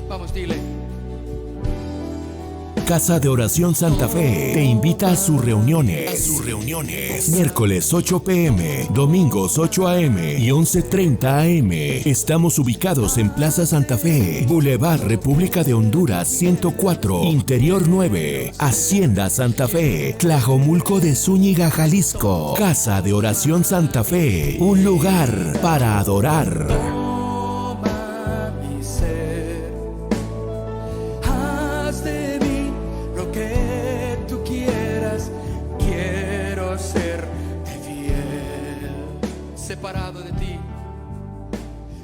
Vamos, dile. Casa de Oración Santa Fe te invita a sus reuniones. Miércoles 8 p.m., domingos 8 a.m. y 11:30 a.m. Estamos ubicados en Plaza Santa Fe, Boulevard República de Honduras 104, Interior 9, Hacienda Santa Fe, Tlajomulco de Zúñiga, Jalisco. Casa de Oración Santa Fe, un lugar para adorar.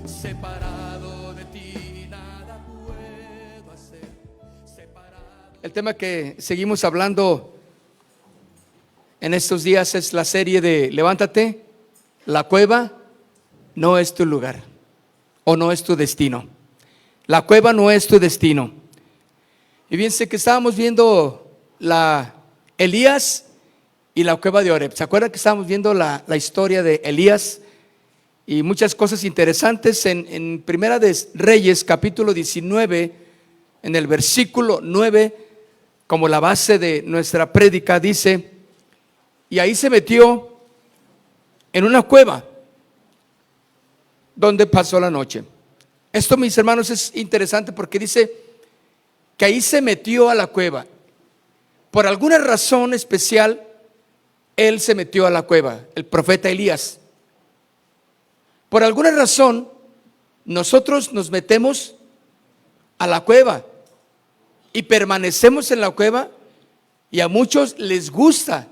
Separado de ti, nada puedo hacer. El tema que seguimos hablando en estos días es la serie de Levántate, la cueva no es tu lugar o no es tu destino. La cueva no es tu destino. Y fíjense que estábamos viendo Elías y la cueva de Oreb. ¿Se acuerdan que estábamos viendo la historia de Elías? Y muchas cosas interesantes en Primera de Reyes, capítulo 19, en el versículo 9, como la base de nuestra prédica, dice: y ahí se metió en una cueva donde pasó la noche. Esto, mis hermanos, es interesante porque dice que ahí se metió a la cueva. Por alguna razón especial, él se metió a la cueva, el profeta Elías. Por alguna razón, nosotros nos metemos a la cueva y permanecemos en la cueva, y a muchos les gusta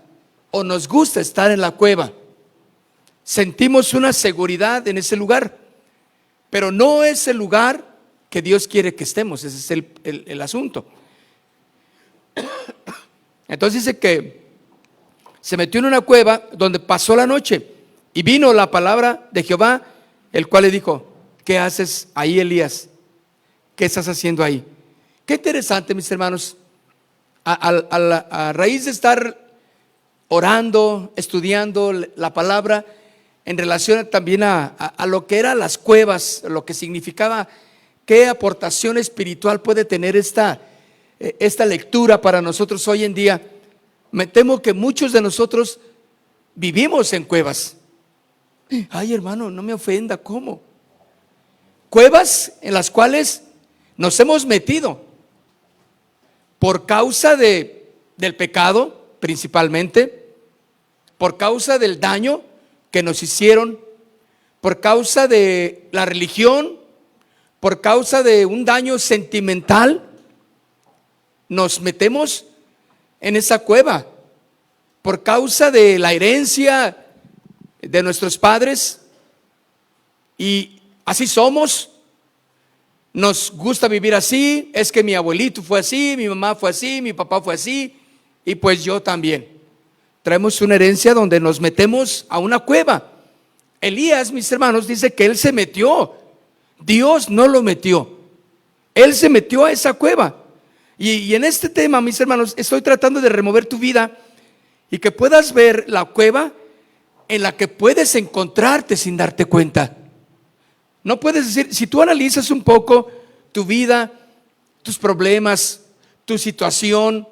o nos gusta estar en la cueva. Sentimos una seguridad en ese lugar, pero no es el lugar que Dios quiere que estemos. Ese es el asunto. Entonces dice que se metió en una cueva donde pasó la noche, y vino la palabra de Jehová, el cual le dijo: ¿qué haces ahí, Elías? ¿Qué estás haciendo ahí? Qué interesante, mis hermanos. A raíz de estar orando, estudiando la palabra en relación también a lo que eran las cuevas, lo que significaba, qué aportación espiritual puede tener esta lectura para nosotros hoy en día. Me temo que muchos de nosotros vivimos en cuevas. Ay, hermano, no me ofenda, ¿cómo? Cuevas en las cuales nos hemos metido por causa del pecado, principalmente, por causa del daño que nos hicieron, por causa de la religión, por causa de un daño sentimental. Nos metemos en esa cueva por causa de la herencia de nuestros padres, y así somos. Nos gusta vivir así. Es que mi abuelito fue así, mi mamá fue así, mi papá fue así, y pues yo también. Traemos una herencia donde nos metemos a una cueva. Elías, mis hermanos, dice que él se metió. Dios no lo metió, él se metió a esa cueva. Y en este tema, mis hermanos, estoy tratando de remover tu vida y que puedas ver la cueva en la que puedes encontrarte sin darte cuenta. No puedes decir, si tú analizas un poco tu vida, tus problemas, tu situación,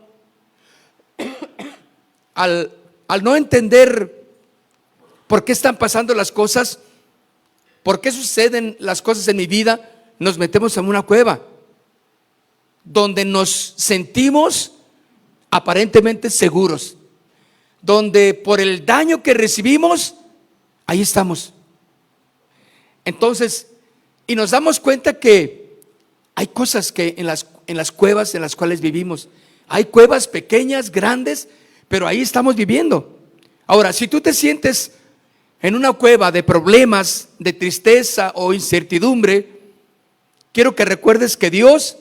al no entender por qué están pasando las cosas, por qué suceden las cosas en mi vida, nos metemos en una cueva donde nos sentimos aparentemente seguros, donde por el daño que recibimos, ahí estamos. Entonces, y nos damos cuenta que hay cosas que en las cuevas en las cuales vivimos, hay cuevas pequeñas, grandes, pero ahí estamos viviendo. Ahora, si tú te sientes en una cueva de problemas, de tristeza o incertidumbre, quiero que recuerdes que Dios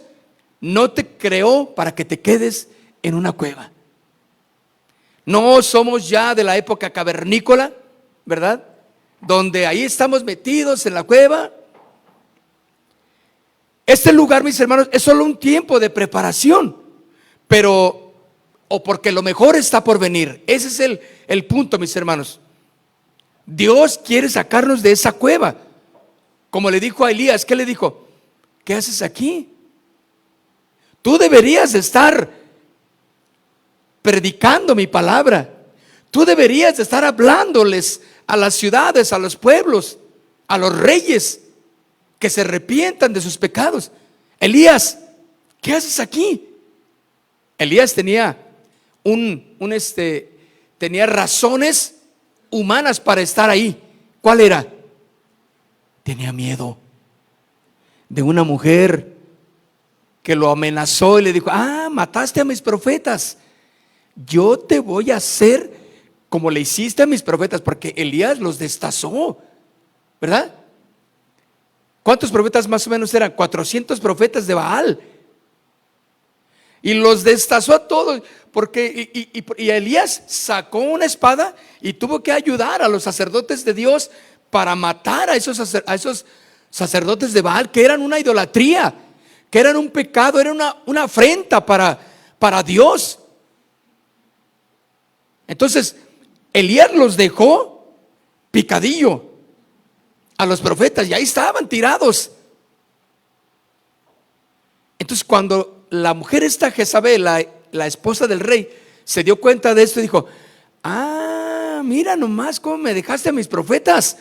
no te creó para que te quedes en una cueva. No somos ya de la época cavernícola, ¿verdad? Donde ahí estamos metidos en la cueva. Este lugar, mis hermanos, es solo un tiempo de preparación, pero, o porque lo mejor está por venir. Ese es el punto, mis hermanos. Dios quiere sacarnos de esa cueva. Como le dijo a Elías, ¿qué le dijo? ¿Qué haces aquí? Tú deberías estar predicando mi palabra. Tú deberías estar hablándoles a las ciudades, a los pueblos, a los reyes, que se arrepientan de sus pecados. Elías, ¿qué haces aquí? Elías tenía tenía razones humanas para estar ahí. ¿Cuál era? Tenía miedo de una mujer que lo amenazó y le dijo: mataste a mis profetas, yo te voy a hacer como le hiciste a mis profetas, porque Elías los destazó, ¿verdad? ¿Cuántos profetas más o menos eran? 400 profetas de Baal. Y los destazó a todos, porque y Elías sacó una espada y tuvo que ayudar a los sacerdotes de Dios para matar a esos sacerdotes de Baal, que eran una idolatría, que eran un pecado, era una afrenta para Dios. Entonces Elías los dejó picadillo a los profetas, y ahí estaban tirados. Entonces cuando la mujer esta Jezabel, la esposa del rey, se dio cuenta de esto y dijo: mira nomás cómo me dejaste a mis profetas,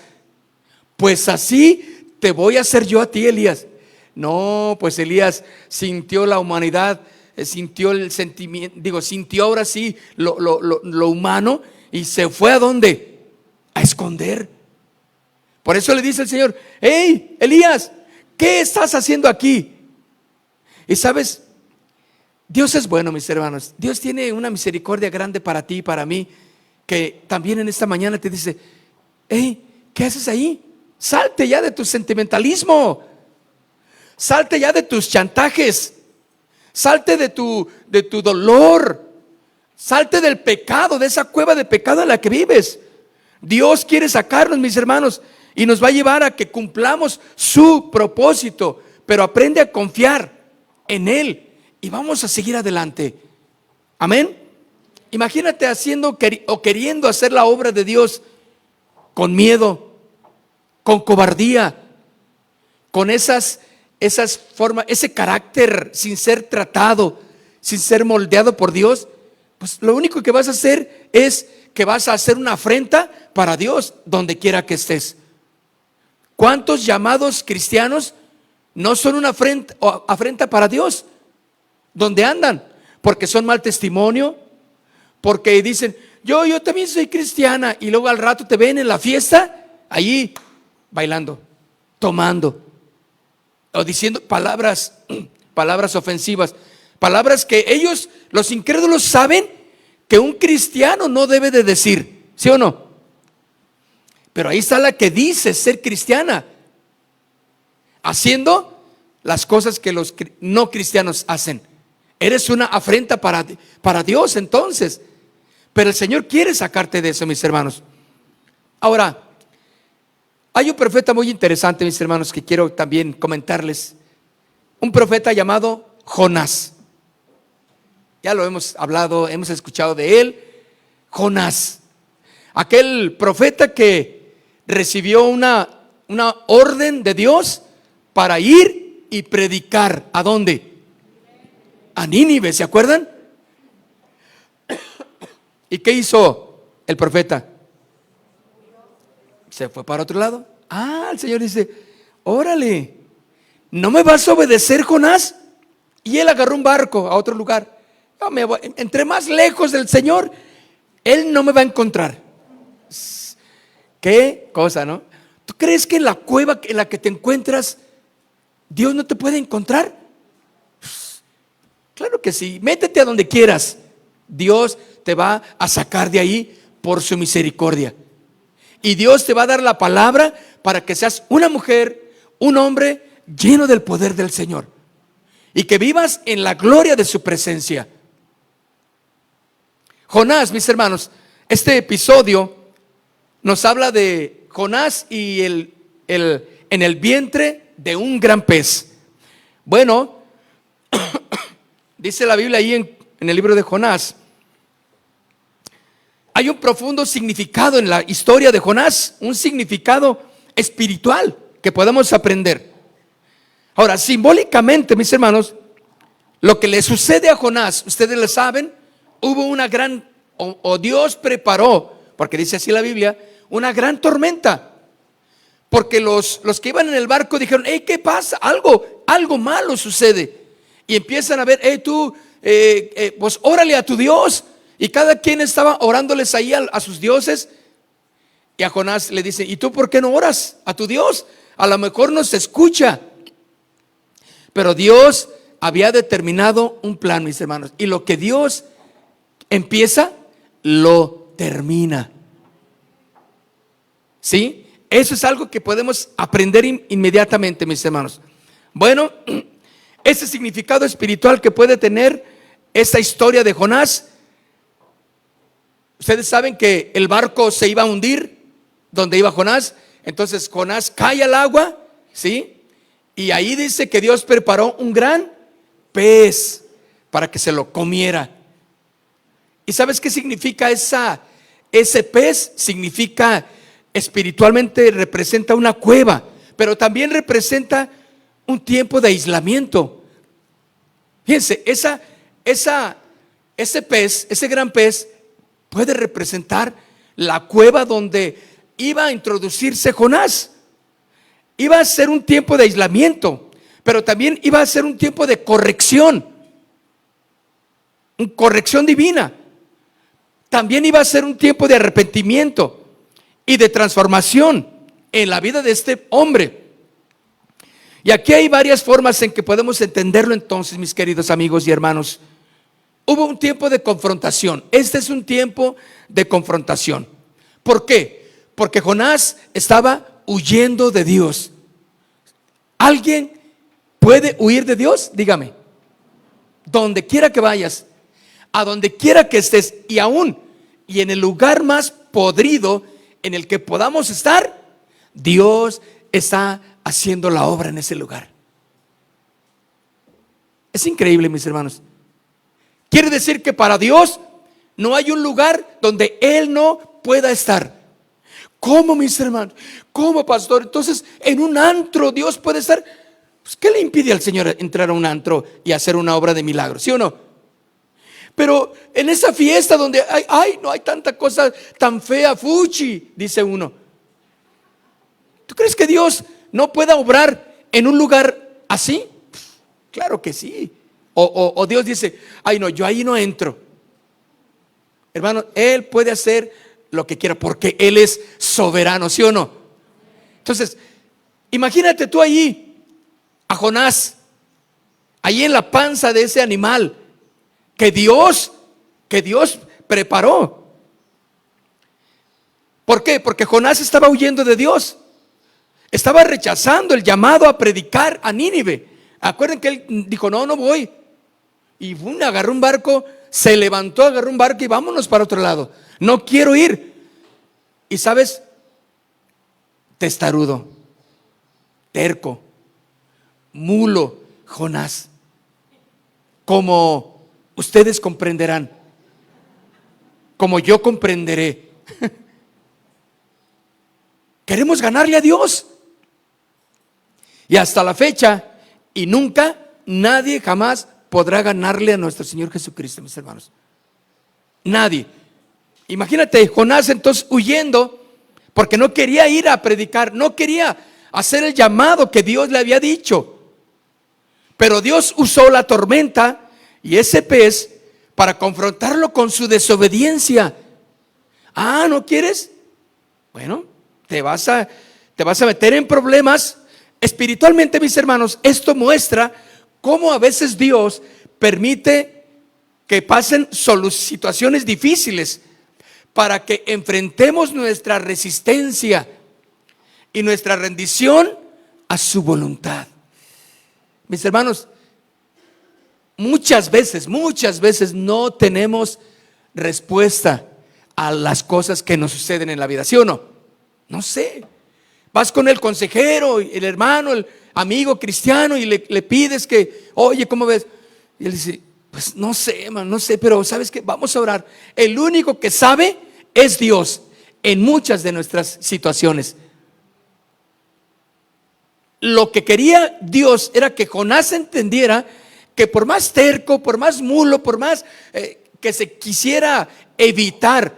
pues así te voy a hacer yo a ti, Elías. No, pues Elías sintió la humanidad, sintió el sentimiento, sintió ahora sí lo humano, y se fue ¿a dónde? A esconder. Por eso le dice el Señor: hey, Elías, ¿qué estás haciendo aquí? Y sabes, Dios es bueno, mis hermanos. Dios tiene una misericordia grande para ti y para mí, que también en esta mañana te dice: hey, ¿qué haces ahí? Salte ya de tu sentimentalismo, salte ya de tus chantajes, salte de tu dolor, salte del pecado, de esa cueva de pecado en la que vives. Dios quiere sacarnos, mis hermanos, y nos va a llevar a que cumplamos su propósito, pero aprende a confiar en Él y vamos a seguir adelante. Amén. Imagínate haciendo o queriendo hacer la obra de Dios con miedo, con cobardía, con esas formas, ese carácter sin ser tratado, sin ser moldeado por Dios. Pues lo único que vas a hacer es que vas a hacer una afrenta para Dios donde quiera que estés. ¿Cuántos llamados cristianos no son una afrenta para Dios donde andan? Porque son mal testimonio, porque dicen: yo también soy cristiana, y luego al rato te ven en la fiesta allí bailando, tomando, o diciendo palabras ofensivas, palabras que ellos, los incrédulos, saben que un cristiano no debe de decir, ¿sí o no? Pero ahí está la que dice ser cristiana, haciendo las cosas que los no cristianos hacen. Eres una afrenta para Dios entonces. Pero el Señor quiere sacarte de eso, mis hermanos. Ahora, hay un profeta muy interesante, mis hermanos, que quiero también comentarles. Un profeta llamado Jonás. Ya lo hemos hablado, hemos escuchado de él. Jonás, aquel profeta que recibió una orden de Dios para ir y predicar. ¿A dónde? A Nínive, ¿se acuerdan? ¿Y qué hizo el profeta? Se fue para otro lado. El Señor dice: órale, ¿no me vas a obedecer, Jonás? Y él agarró un barco a otro lugar. Entre más lejos del Señor, él no me va a encontrar. Qué cosa, ¿no? ¿Tú crees que en la cueva en la que te encuentras Dios no te puede encontrar? Claro que sí. Métete a donde quieras, Dios te va a sacar de ahí por su misericordia. Y Dios te va a dar la palabra para que seas una mujer, un hombre lleno del poder del Señor, y que vivas en la gloria de su presencia. Jonás, mis hermanos, este episodio nos habla de Jonás y en el vientre de un gran pez. Bueno, dice la Biblia ahí en el libro de Jonás, hay un profundo significado en la historia de Jonás, un significado espiritual que podemos aprender. Ahora, simbólicamente, mis hermanos, lo que le sucede a Jonás, ustedes lo saben, hubo una gran, o Dios preparó, porque dice así la Biblia, una gran tormenta. Porque los que iban en el barco dijeron: hey, ¿qué pasa? Algo malo sucede. Y empiezan a ver: hey, tú, pues órale a tu Dios. Y cada quien estaba orándoles ahí a sus dioses. Y a Jonás le dice: ¿y tú por qué no oras a tu Dios? A lo mejor nos escucha. Pero Dios había determinado un plan, mis hermanos. Y lo que Dios empieza, lo termina. ¿Sí? Eso es algo que podemos aprender inmediatamente, mis hermanos. Bueno, ese significado espiritual que puede tener esta historia de Jonás. Ustedes saben que el barco se iba a hundir donde iba Jonás. Entonces Jonás cae al agua, ¿sí? Y ahí dice que Dios preparó un gran pez para que se lo comiera. ¿Y sabes qué significa ese pez? Significa, espiritualmente representa una cueva, pero también representa un tiempo de aislamiento. Fíjense, ese pez, ese gran pez, puede representar la cueva donde iba a introducirse Jonás. Iba a ser un tiempo de aislamiento, pero también iba a ser un tiempo de corrección divina. También iba a ser un tiempo de arrepentimiento y de transformación en la vida de este hombre. Y aquí hay varias formas en que podemos entenderlo entonces, mis queridos amigos y hermanos. Hubo un tiempo de confrontación. Este es un tiempo de confrontación. ¿Por qué? Porque Jonás estaba huyendo de Dios. ¿Alguien puede huir de Dios? Dígame. Donde quiera que vayas, a donde quiera que estés, y aún y en el lugar más podrido en el que podamos estar, Dios está haciendo la obra en ese lugar. Es increíble, mis hermanos. Quiere decir que para Dios no hay un lugar donde Él no pueda estar. ¿Cómo, mis hermanos? ¿Cómo, pastor? Entonces, en un antro Dios puede estar. Pues, ¿qué le impide al Señor entrar a un antro y hacer una obra de milagro? ¿Sí o no? Pero en esa fiesta donde no hay tanta cosa tan fea, fuchi, dice uno. ¿Tú crees que Dios no pueda obrar en un lugar así? Claro que sí. O Dios dice: ay, no, yo ahí no entro. Hermano, Él puede hacer lo que quiera porque Él es soberano, ¿sí o no? Entonces, imagínate tú ahí a Jonás, ahí en la panza de ese animal que Dios preparó. ¿Por qué? Porque Jonás estaba huyendo de Dios. Estaba rechazando el llamado a predicar a Nínive. Acuerden que él dijo: no voy. Y agarró un barco, se levantó, agarró un barco y vámonos para otro lado. No quiero ir. Y sabes, testarudo, terco, mulo, Jonás, como ustedes comprenderán, como yo comprenderé. Queremos ganarle a Dios. Y hasta la fecha, y nunca, nadie jamás podrá ganarle a nuestro Señor Jesucristo, mis hermanos. Nadie. Imagínate, Jonás entonces huyendo, porque no quería ir a predicar, no quería hacer el llamado que Dios le había dicho. Pero Dios usó la tormenta y ese pez para confrontarlo con su desobediencia. ¿No quieres? Bueno, te vas a meter en problemas. Espiritualmente, mis hermanos, esto muestra cómo a veces Dios permite que pasen situaciones difíciles para que enfrentemos nuestra resistencia y nuestra rendición a su voluntad. Mis hermanos, muchas veces no tenemos respuesta a las cosas que nos suceden en la vida, ¿sí o no? No sé. Vas con el consejero, el hermano, el amigo cristiano y le pides que, oye, ¿cómo ves? Y él dice: pues no sé, hermano, no sé, pero ¿sabes qué? Vamos a orar. El único que sabe es Dios en muchas de nuestras situaciones. Lo que quería Dios era que Jonás entendiera que por más terco, por más mulo, por más que se quisiera evitar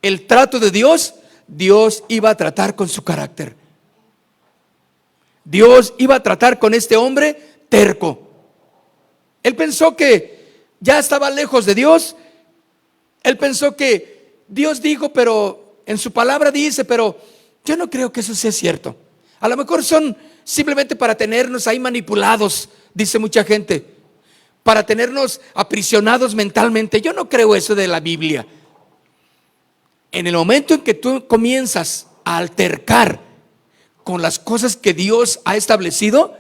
el trato de Dios, Dios iba a tratar con su carácter. Dios iba a tratar con este hombre terco. Él pensó que ya estaba lejos de Dios. Él pensó que Dios dijo, pero en su palabra dice, pero yo no creo que eso sea cierto. A lo mejor son simplemente para tenernos ahí manipulados, dice mucha gente, para tenernos aprisionados mentalmente. Yo no creo eso de la Biblia. En el momento en que tú comienzas a altercar con las cosas que Dios ha establecido,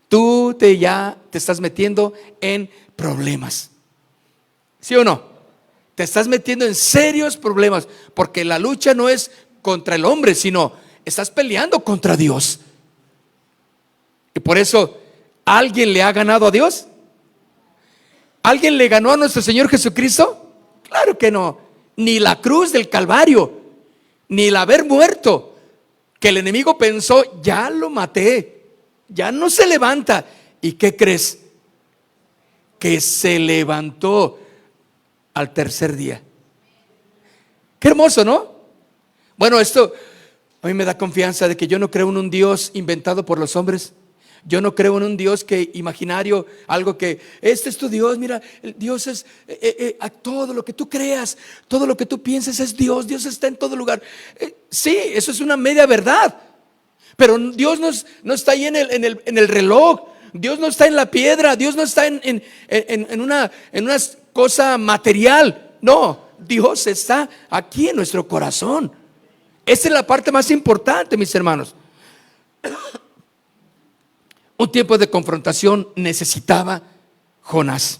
tú ya te estás metiendo en problemas. ¿Sí o no? Te estás metiendo en serios problemas, porque la lucha no es contra el hombre, sino estás peleando contra Dios. Y por eso, ¿alguien le ha ganado a Dios? ¿Alguien le ganó a nuestro Señor Jesucristo? Claro que no. Ni la cruz del Calvario, ni el haber muerto, que el enemigo pensó, ya lo maté, ya no se levanta. ¿Y qué crees? Que se levantó al tercer día. Qué hermoso, ¿no? Bueno, esto a mí me da confianza de que yo no creo en un Dios inventado por los hombres. Yo no creo en un Dios que imaginario, algo que este es tu Dios. Mira, el Dios es a todo lo que tú creas, todo lo que tú pienses es Dios. Dios está en todo lugar. Sí, eso es una media verdad. Pero Dios no está ahí en el reloj. Dios no está en la piedra. Dios no está en una cosa material. No, Dios está aquí en nuestro corazón. Esa es la parte más importante, mis hermanos. Un tiempo de confrontación necesitaba Jonás.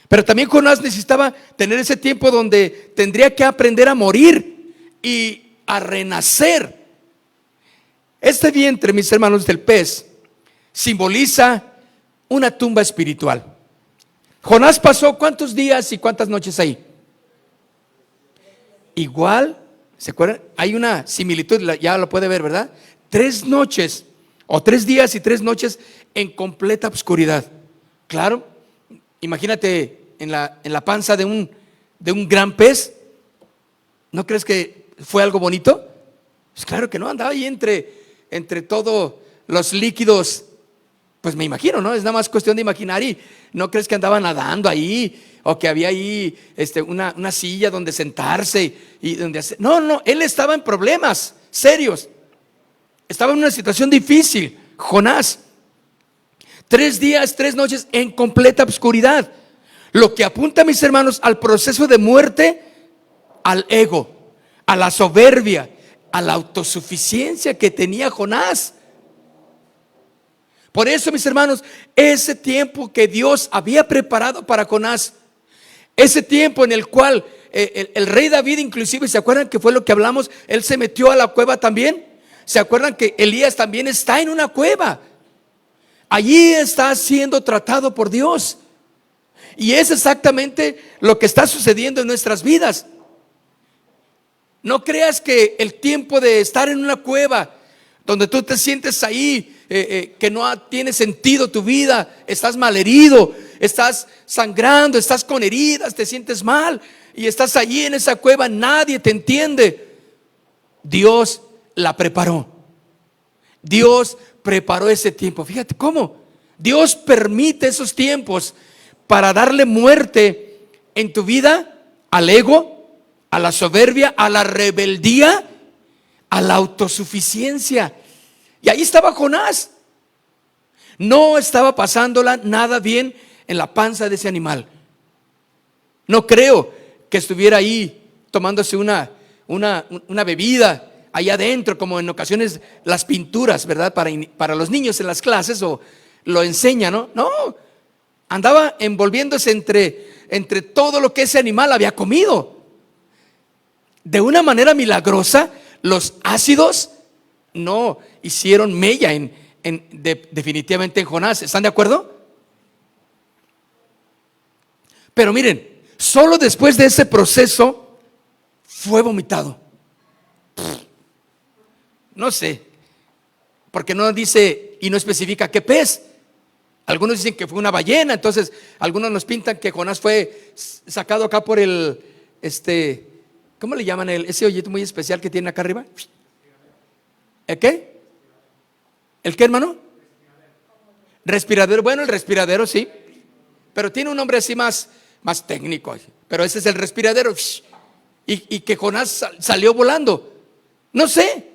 Pero también Jonás necesitaba tener ese tiempo donde tendría que aprender a morir y a renacer. Este vientre, mis hermanos, del pez simboliza una tumba espiritual. Jonás pasó ¿cuántos días y cuántas noches ahí? Igual, ¿se acuerdan? Hay una similitud, ya lo puede ver, ¿verdad? 3 noches o 3 días y 3 noches en completa oscuridad. Claro, imagínate en la panza de un gran pez. ¿No crees que fue algo bonito? Pues claro que no, andaba ahí entre todos los líquidos. Pues me imagino, ¿no? Es nada más cuestión de imaginar. Y no crees que andaba nadando ahí, o que había ahí una silla donde sentarse y donde hacer. No, él estaba en problemas serios. Estaba en una situación difícil, Jonás. 3 días, 3 noches en completa oscuridad. Lo que apunta, mis hermanos, al proceso de muerte, al ego, a la soberbia, a la autosuficiencia que tenía Jonás. Por eso, mis hermanos, ese tiempo que Dios había preparado para Jonás, ese tiempo en el cual el rey David, inclusive, ¿se acuerdan que fue lo que hablamos? Él se metió a la cueva también. ¿Se acuerdan que Elías también está en una cueva? Allí está siendo tratado por Dios. Y es exactamente lo que está sucediendo en nuestras vidas. No creas que el tiempo de estar en una cueva, donde tú te sientes ahí, que no tiene sentido tu vida, estás malherido, estás sangrando, estás con heridas, te sientes mal y estás allí en esa cueva, nadie te entiende. Dios la preparó. Dios preparó ese tiempo. Fíjate cómo Dios permite esos tiempos para darle muerte en tu vida al ego, a la soberbia, a la rebeldía, a la autosuficiencia. Y ahí estaba Jonás. No estaba pasándola nada bien en la panza de ese animal. No creo que estuviera ahí tomándose una bebida allá adentro, como en ocasiones las pinturas, ¿verdad? Para los niños en las clases o lo enseñan, ¿no? No, andaba envolviéndose entre todo lo que ese animal había comido. De una manera milagrosa, los ácidos no hicieron mella definitivamente en Jonás. ¿Están de acuerdo? Pero miren, solo después de ese proceso fue vomitado. No sé, porque no dice y no especifica qué pez, Algunos dicen que fue una ballena, entonces algunos nos pintan que Jonás fue sacado acá por el, ¿cómo le llaman ese hoyito muy especial que tiene acá arriba? ¿El qué? ¿El qué, hermano? Respiradero. Bueno, el respiradero sí, pero tiene un nombre así más técnico, pero ese es el respiradero. Y que Jonás salió volando. No sé.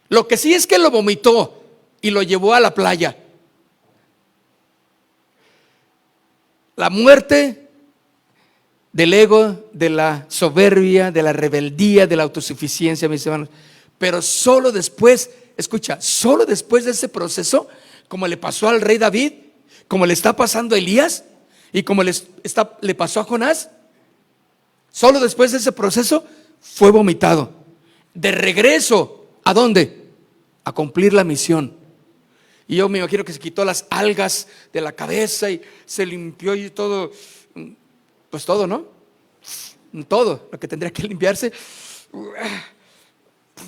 Lo que sí es que lo vomitó y lo llevó a la playa. La muerte del ego, de la soberbia, de la rebeldía, de la autosuficiencia, mis hermanos. Pero solo después, escucha, solo después de ese proceso, como le pasó al rey David, como le está pasando a Elías y como le pasó a Jonás, solo después de ese proceso fue vomitado. De regreso, ¿a dónde? A cumplir la misión. Y yo me imagino que se quitó las algas de la cabeza y se limpió y todo, pues todo, ¿no? Todo lo que tendría que limpiarse,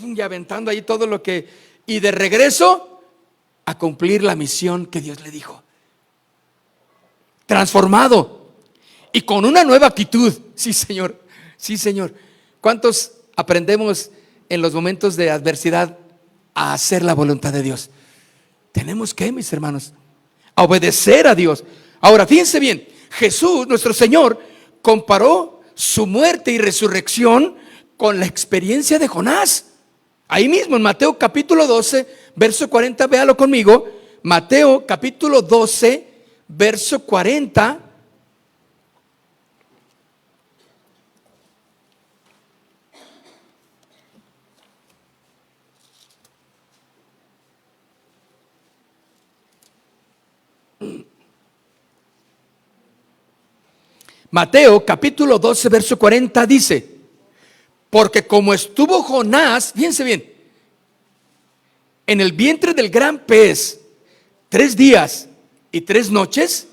y aventando ahí todo lo que, y de regreso a cumplir la misión que Dios le dijo. Transformado y con una nueva actitud. Sí, Señor, sí, Señor. ¿Cuántos aprendemos en los momentos de adversidad a hacer la voluntad de Dios? Tenemos que, mis hermanos, a obedecer a Dios. Ahora, fíjense bien, Jesús, nuestro Señor, comparó su muerte y resurrección con la experiencia de Jonás. Ahí mismo en Mateo capítulo 12, verso 40, véalo conmigo. Mateo capítulo 12, verso 40. Mateo capítulo 12, verso 40 dice: porque como estuvo Jonás, fíjense bien, en el vientre del gran pez 3 días y 3 noches,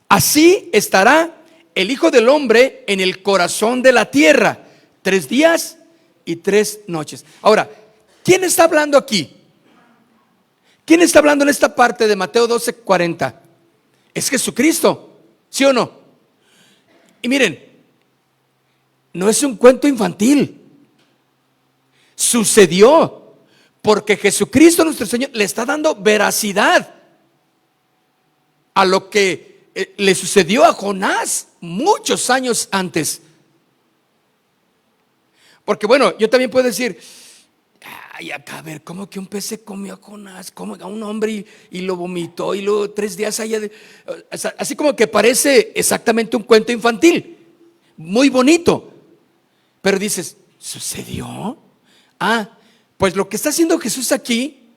así estará el Hijo del Hombre en el corazón de la tierra 3 días y 3 noches. Ahora, ¿quién está hablando aquí? ¿Quién está hablando en esta parte de Mateo 12, 40? Es Jesucristo, ¿sí o no? Y miren, no es un cuento infantil. Sucedió porque Jesucristo nuestro Señor le está dando veracidad a lo que le sucedió a Jonás muchos años antes. Porque bueno, yo también puedo decir, ay, acá a ver, ¿cómo que un pez se comió a Jonás? ¿Cómo a un hombre y lo vomitó y luego 3 días allá así como que parece exactamente un cuento infantil, muy bonito. Pero dices, ¿sucedió? Pues lo que está haciendo Jesús aquí,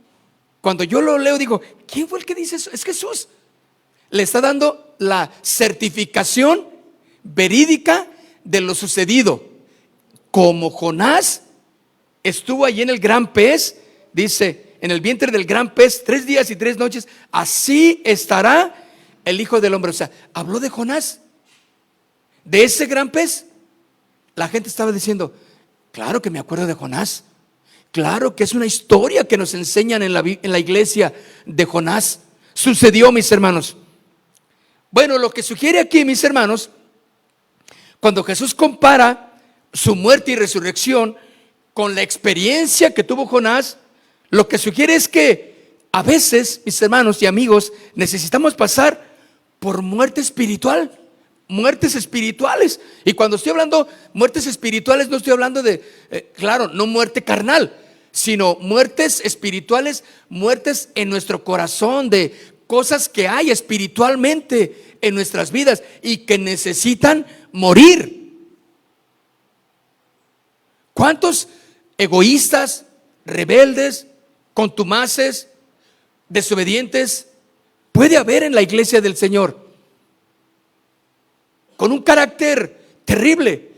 cuando yo lo leo digo, ¿quién fue el que dice eso? Es Jesús. Le está dando la certificación verídica de lo sucedido. Como Jonás estuvo allí en el gran pez, dice, en el vientre del gran pez 3 días y 3 noches, así estará el Hijo del Hombre. O sea, habló de Jonás, de ese gran pez. La gente estaba diciendo, claro que me acuerdo de Jonás. Claro que es una historia que nos enseñan en la iglesia de Jonás. Sucedió, mis hermanos. Bueno, lo que sugiere aquí, mis hermanos, cuando Jesús compara su muerte y resurrección con la experiencia que tuvo Jonás, lo que sugiere es que a veces, mis hermanos y amigos, necesitamos pasar por muerte espiritual, muertes espirituales. Y cuando estoy hablando muertes espirituales, no estoy hablando de, claro, no muerte carnal, sino muertes espirituales, muertes en nuestro corazón, de cosas que hay espiritualmente en nuestras vidas y que necesitan morir. ¿Cuántos egoístas, rebeldes, contumaces, desobedientes puede haber en la iglesia del Señor? Con un carácter terrible,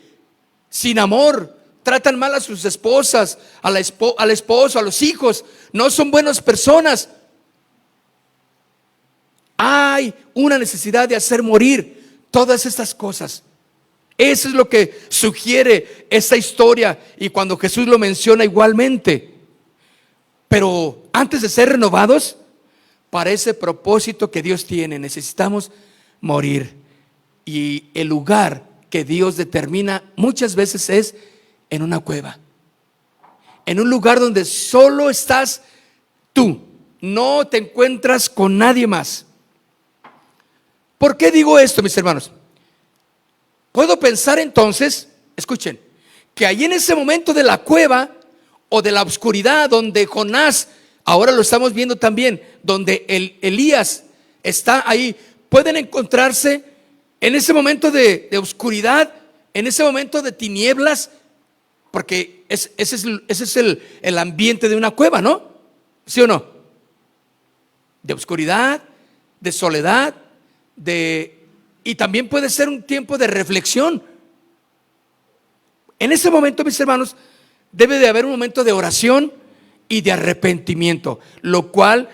sin amor, tratan mal a sus esposas, al esposo, a los hijos, no son buenas personas. Hay una necesidad de hacer morir todas estas cosas. Eso es lo que sugiere esta historia, y cuando Jesús lo menciona igualmente. Pero antes de ser renovados, para ese propósito que Dios tiene. Necesitamos morir. Y el lugar que Dios determina muchas veces es en una cueva. En un lugar donde solo estás tú. No te encuentras con nadie más. ¿Por qué digo esto, mis hermanos? Puedo pensar entonces, escuchen, que ahí en ese momento de la cueva o de la oscuridad donde Jonás, ahora lo estamos viendo también, donde Elías está ahí, pueden encontrarse en ese momento de oscuridad, en ese momento de tinieblas, porque ese es el ambiente de una cueva, ¿no? ¿Sí o no? De oscuridad, de soledad, y también puede ser un tiempo de reflexión. En ese momento, mis hermanos, debe de haber un momento de oración y de arrepentimiento, lo cual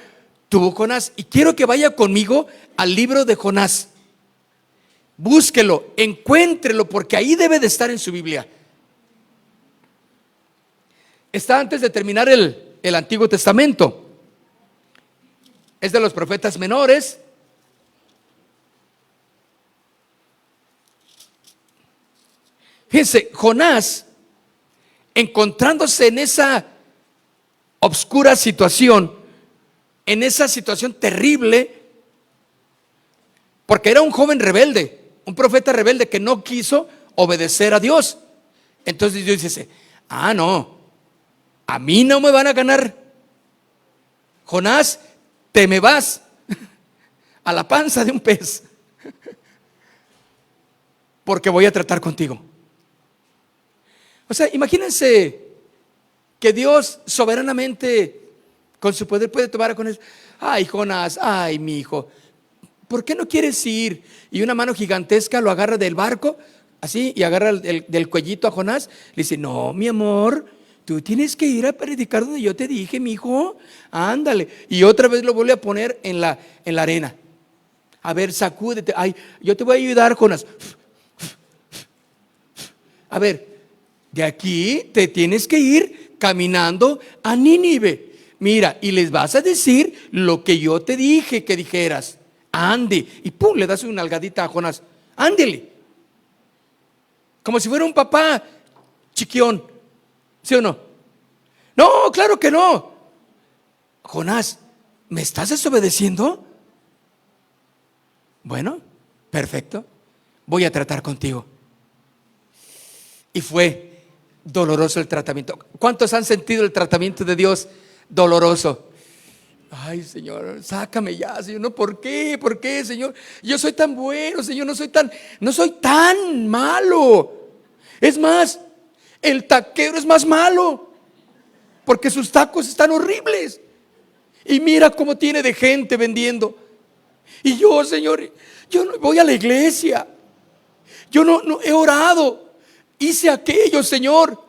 tuvo Jonás. Y quiero que vaya conmigo al libro de Jonás. Búsquelo, encuéntrelo, porque ahí debe de estar en su Biblia. Está antes de terminar el Antiguo Testamento. Es de los profetas menores. Fíjense, Jonás, encontrándose en esa obscura situación, en esa situación terrible, porque era un joven rebelde, un profeta rebelde que no quiso obedecer a Dios. Entonces Dios dice, no, a mí no me van a ganar. Jonás, te me vas a la panza de un pez, porque voy a tratar contigo. O sea, imagínense que Dios soberanamente con su poder puede tomar con él. Ay, Jonás, ay, mi hijo, ¿por qué no quieres ir? Y una mano gigantesca lo agarra del barco, así, y agarra del cuellito a Jonás. Le dice, no, mi amor, tú tienes que ir a predicar donde yo te dije, mi hijo, ándale. Y otra vez lo vuelve a poner en la arena. A ver, sacúdete. Ay, yo te voy a ayudar, Jonás. A ver, de aquí te tienes que ir caminando a Nínive. Mira, y les vas a decir lo que yo te dije que dijeras. Ande. Y pum, le das una nalgadita a Jonás. Ándele. Como si fuera un papá chiquión. ¿Sí o no? No, claro que no. Jonás, ¿me estás desobedeciendo? Bueno, perfecto. Voy a tratar contigo. Y fue doloroso el tratamiento. ¿Cuántos han sentido el tratamiento de Dios doloroso? Ay, Señor, sácame ya, Señor. No, ¿por qué? ¿Por qué, Señor? Yo soy tan bueno, Señor, no soy tan malo. Es más, el taquero es más malo, porque sus tacos están horribles. Y mira cómo tiene de gente vendiendo. Y yo, Señor, yo no voy a la iglesia. Yo no he orado. Hice aquello, Señor.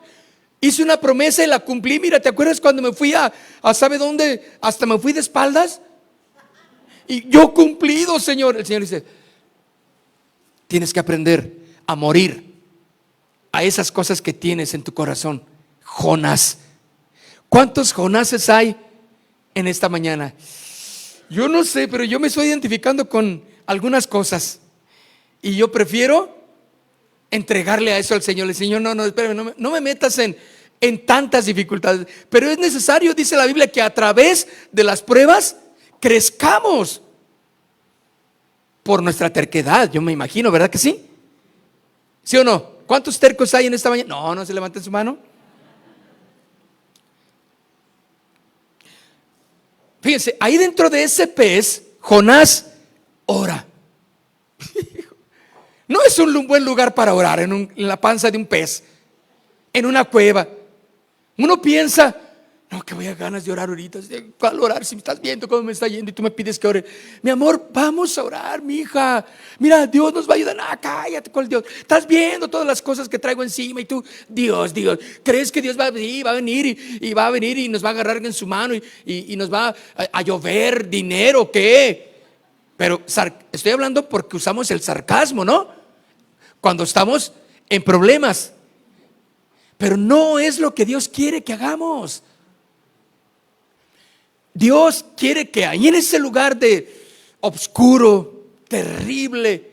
Hice una promesa y la cumplí. Mira, ¿te acuerdas cuando me fui a ¿sabe dónde? Hasta me fui de espaldas. Y yo cumplido, Señor. El Señor dice, tienes que aprender a morir a esas cosas que tienes en tu corazón. Jonás. ¿Cuántos Jonases hay en esta mañana? Yo no sé, pero yo me estoy identificando con algunas cosas. Y yo prefiero entregarle a eso al Señor. El Señor, no, espérame, no me metas en tantas dificultades. Pero es necesario, dice la Biblia, que a través de las pruebas crezcamos por nuestra terquedad. Yo me imagino, ¿verdad que sí? ¿Sí o no? ¿Cuántos tercos hay en esta mañana? No se levanten su mano. Fíjense, ahí dentro de ese pez, Jonás ora. No es un buen lugar para orar en la panza de un pez, en una cueva. Uno piensa, no, que voy a ganas de orar ahorita. ¿Cuál orar? Si me estás viendo cómo me está yendo y tú me pides que ore. Mi amor, vamos a orar, mi hija. Mira, Dios nos va a ayudar. Cállate, ¿cuál Dios? Estás viendo todas las cosas que traigo encima y tú, Dios. ¿Crees que Dios va a venir y va a venir y nos va a agarrar en su mano y nos va a llover dinero? ¿Qué? Pero estoy hablando porque usamos el sarcasmo, ¿no? Cuando estamos en problemas. Pero no es lo que Dios quiere que hagamos. Dios quiere que ahí en ese lugar de oscuro, terrible,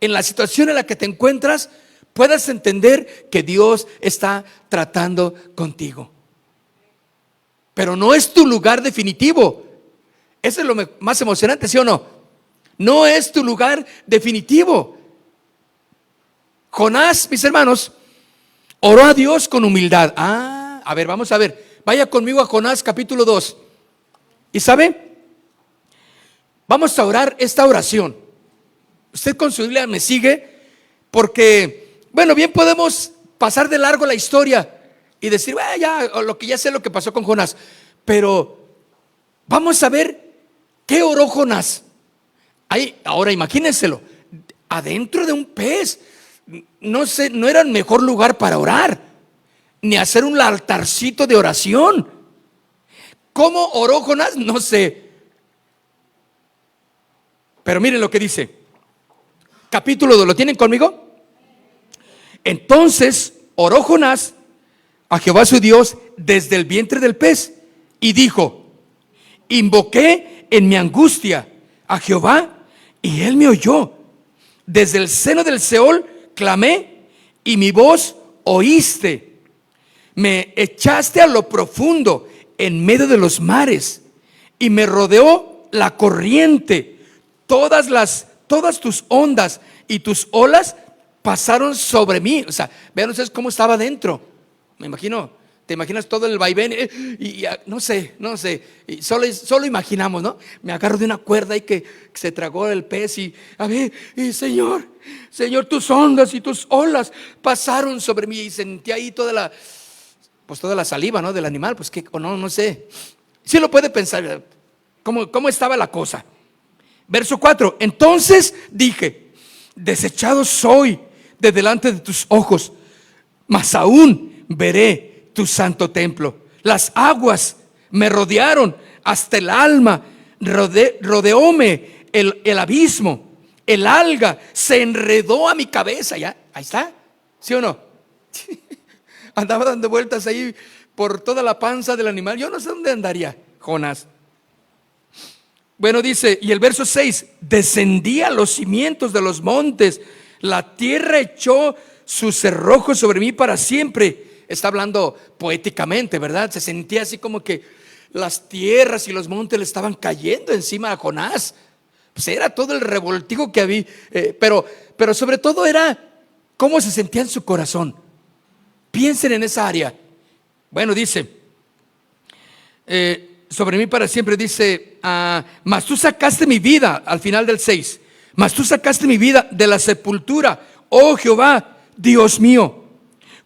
en la situación en la que te encuentras, puedas entender que Dios está tratando contigo. Pero no es tu lugar definitivo. Eso es lo más emocionante, ¿sí o no? No es tu lugar definitivo. Jonás, mis hermanos, oró a Dios con humildad. A ver, vamos a ver. Vaya conmigo a Jonás capítulo 2. ¿Y sabe? Vamos a orar esta oración. Usted con su Biblia me sigue, porque, bueno, bien podemos pasar de largo la historia y decir, ya sé lo que pasó con Jonás. Pero vamos a ver qué oró Jonás. Ahora imagínenselo, adentro de un pez. No sé, no era el mejor lugar para orar, ni hacer un altarcito de oración. ¿Cómo oró Jonás? No sé. Pero miren lo que dice. Capítulo 2, ¿lo tienen conmigo? Entonces oró Jonás a Jehová su Dios desde el vientre del pez y dijo: invoqué en mi angustia a Jehová y él me oyó. Desde el seno del Seol clamé y mi voz oíste. Me echaste a lo profundo en medio de los mares y me rodeó la corriente. Todas tus ondas y tus olas pasaron sobre mí. O sea, vean ustedes cómo estaba adentro. Me imagino, te imaginas todo el vaivén y no sé, y solo imaginamos, ¿no? Me agarro de una cuerda y que se tragó el pez y a ver, y Señor, tus ondas y tus olas pasaron sobre mí, y sentí ahí toda la saliva, ¿no? Del animal, pues que, o no sé. Sí lo puede pensar, ¿cómo estaba la cosa? Verso 4, entonces dije: desechado soy de delante de tus ojos, mas aún veré tu santo templo. Las aguas me rodearon hasta el alma, rodeóme el abismo, el alga se enredó a mi cabeza. Ya, ahí está, ¿sí o no? Andaba dando vueltas ahí por toda la panza del animal. Yo no sé dónde andaría Jonás. Bueno, dice, y el verso 6, descendí a los cimientos de los montes, la tierra echó sus cerrojos sobre mí para siempre. Está hablando poéticamente, ¿verdad? Se sentía así como que las tierras y los montes le estaban cayendo encima a Jonás. Pues era todo el revoltijo que había, pero sobre todo era cómo se sentía en su corazón. Piensen en esa área. Bueno, dice, sobre mí para siempre, dice, mas tú sacaste mi vida, al final del 6, mas tú sacaste mi vida de la sepultura, oh Jehová, Dios mío.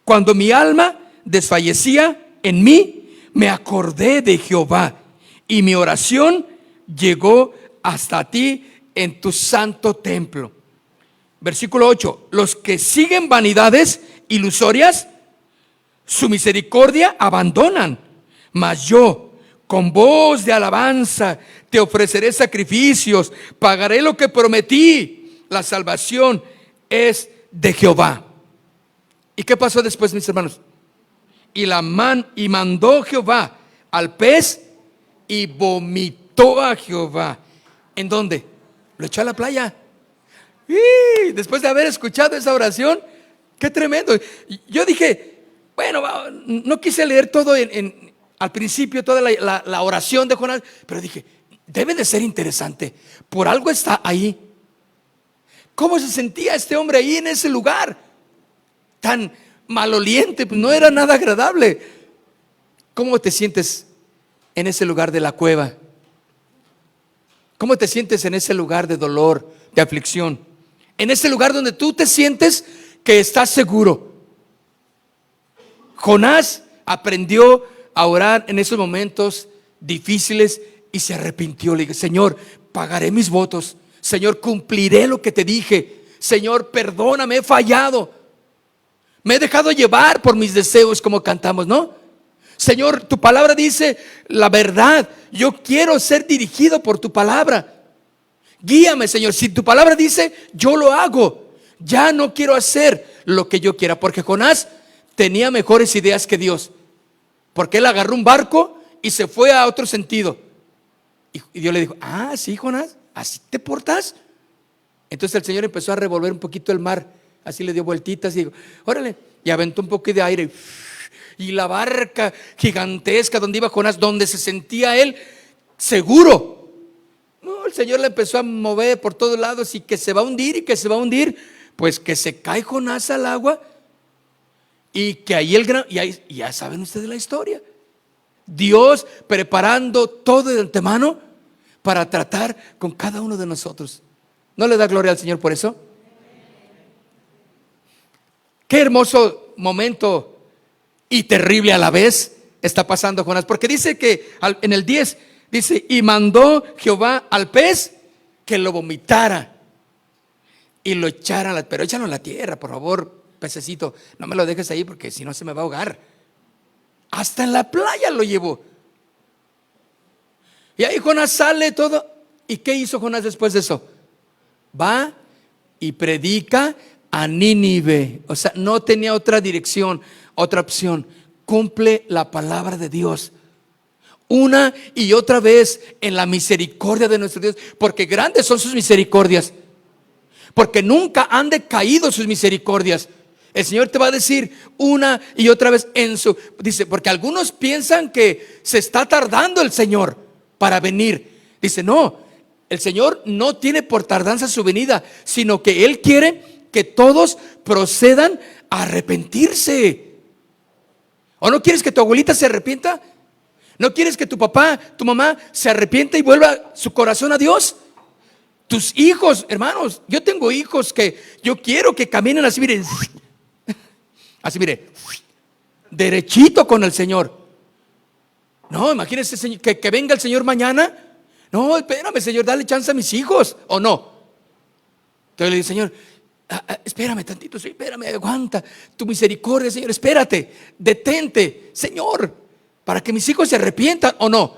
Cuando mi alma desfallecía en mí, me acordé de Jehová, y mi oración llegó hasta ti en tu santo templo. Versículo 8, los que siguen vanidades ilusorias, su misericordia abandonan, mas yo con voz de alabanza te ofreceré sacrificios, pagaré lo que prometí. La salvación es de Jehová. ¿Y qué pasó después, mis hermanos? Y mandó Jehová al pez y vomitó a Jehová. ¿En dónde? Lo echó a la playa. Y después de haber escuchado esa oración, qué tremendo. Yo dije, bueno, no quise leer todo al principio, toda la oración de Jonás, pero dije, debe de ser interesante. Por algo está ahí. ¿Cómo se sentía este hombre ahí en ese lugar? Tan maloliente, pues no era nada agradable. ¿Cómo te sientes en ese lugar de la cueva? ¿Cómo te sientes en ese lugar de dolor, de aflicción? En ese lugar donde tú te sientes que estás seguro. Jonás aprendió a orar en esos momentos difíciles y se arrepintió. Le dije, Señor, pagaré mis votos. Señor, cumpliré lo que te dije. Señor, perdóname, he fallado. Me he dejado llevar por mis deseos, como cantamos, ¿no? Señor, tu palabra dice la verdad. Yo quiero ser dirigido por tu palabra. Guíame, Señor. Si tu palabra dice, yo lo hago. Ya no quiero hacer lo que yo quiera, porque Jonás tenía mejores ideas que Dios, porque él agarró un barco y se fue a otro sentido. Y Dios le dijo, ah, sí, Jonás, ¿así te portas? Entonces el Señor empezó a revolver un poquito el mar, así le dio vueltitas y dijo, órale, y aventó un poco de aire. Y la barca gigantesca donde iba Jonás, donde se sentía él seguro, no, el Señor le empezó a mover por todos lados y que se va a hundir y que se va a hundir. Pues que se cae Jonás al agua y que ahí y ya saben ustedes la historia. Dios preparando todo de antemano para tratar con cada uno de nosotros. ¿No le da gloria al Señor por eso? Qué hermoso momento y terrible a la vez está pasando Jonás, porque dice que en el 10 dice, y mandó Jehová al pez que lo vomitara y lo echara, pero échalo en la tierra, por favor, pececito, no me lo dejes ahí porque si no se me va a ahogar. Hasta en la playa lo llevó. Y ahí Jonás sale todo. ¿Y qué hizo Jonás después de eso? Va y predica a Nínive. O sea, no tenía otra dirección, otra opción. Cumple la palabra de Dios una y otra vez en la misericordia de nuestro Dios, porque grandes son sus misericordias, porque nunca han decaído sus misericordias. El Señor te va a decir una y otra vez dice, porque algunos piensan que se está tardando el Señor para venir. Dice, no, el Señor no tiene por tardanza su venida, sino que Él quiere que todos procedan a arrepentirse. ¿O no quieres que tu abuelita se arrepienta? ¿No quieres que tu papá, tu mamá se arrepienta y vuelva su corazón a Dios? Tus hijos, hermanos, yo tengo hijos que yo quiero que caminen así, miren, así, mire, derechito con el Señor. No, imagínese que venga el Señor mañana. No, espérame, Señor, dale chance a mis hijos, ¿o no? Entonces le dice, Señor, espérame tantito, sí, espérame, aguanta tu misericordia, Señor, espérate, detente, Señor, para que mis hijos se arrepientan, ¿o no?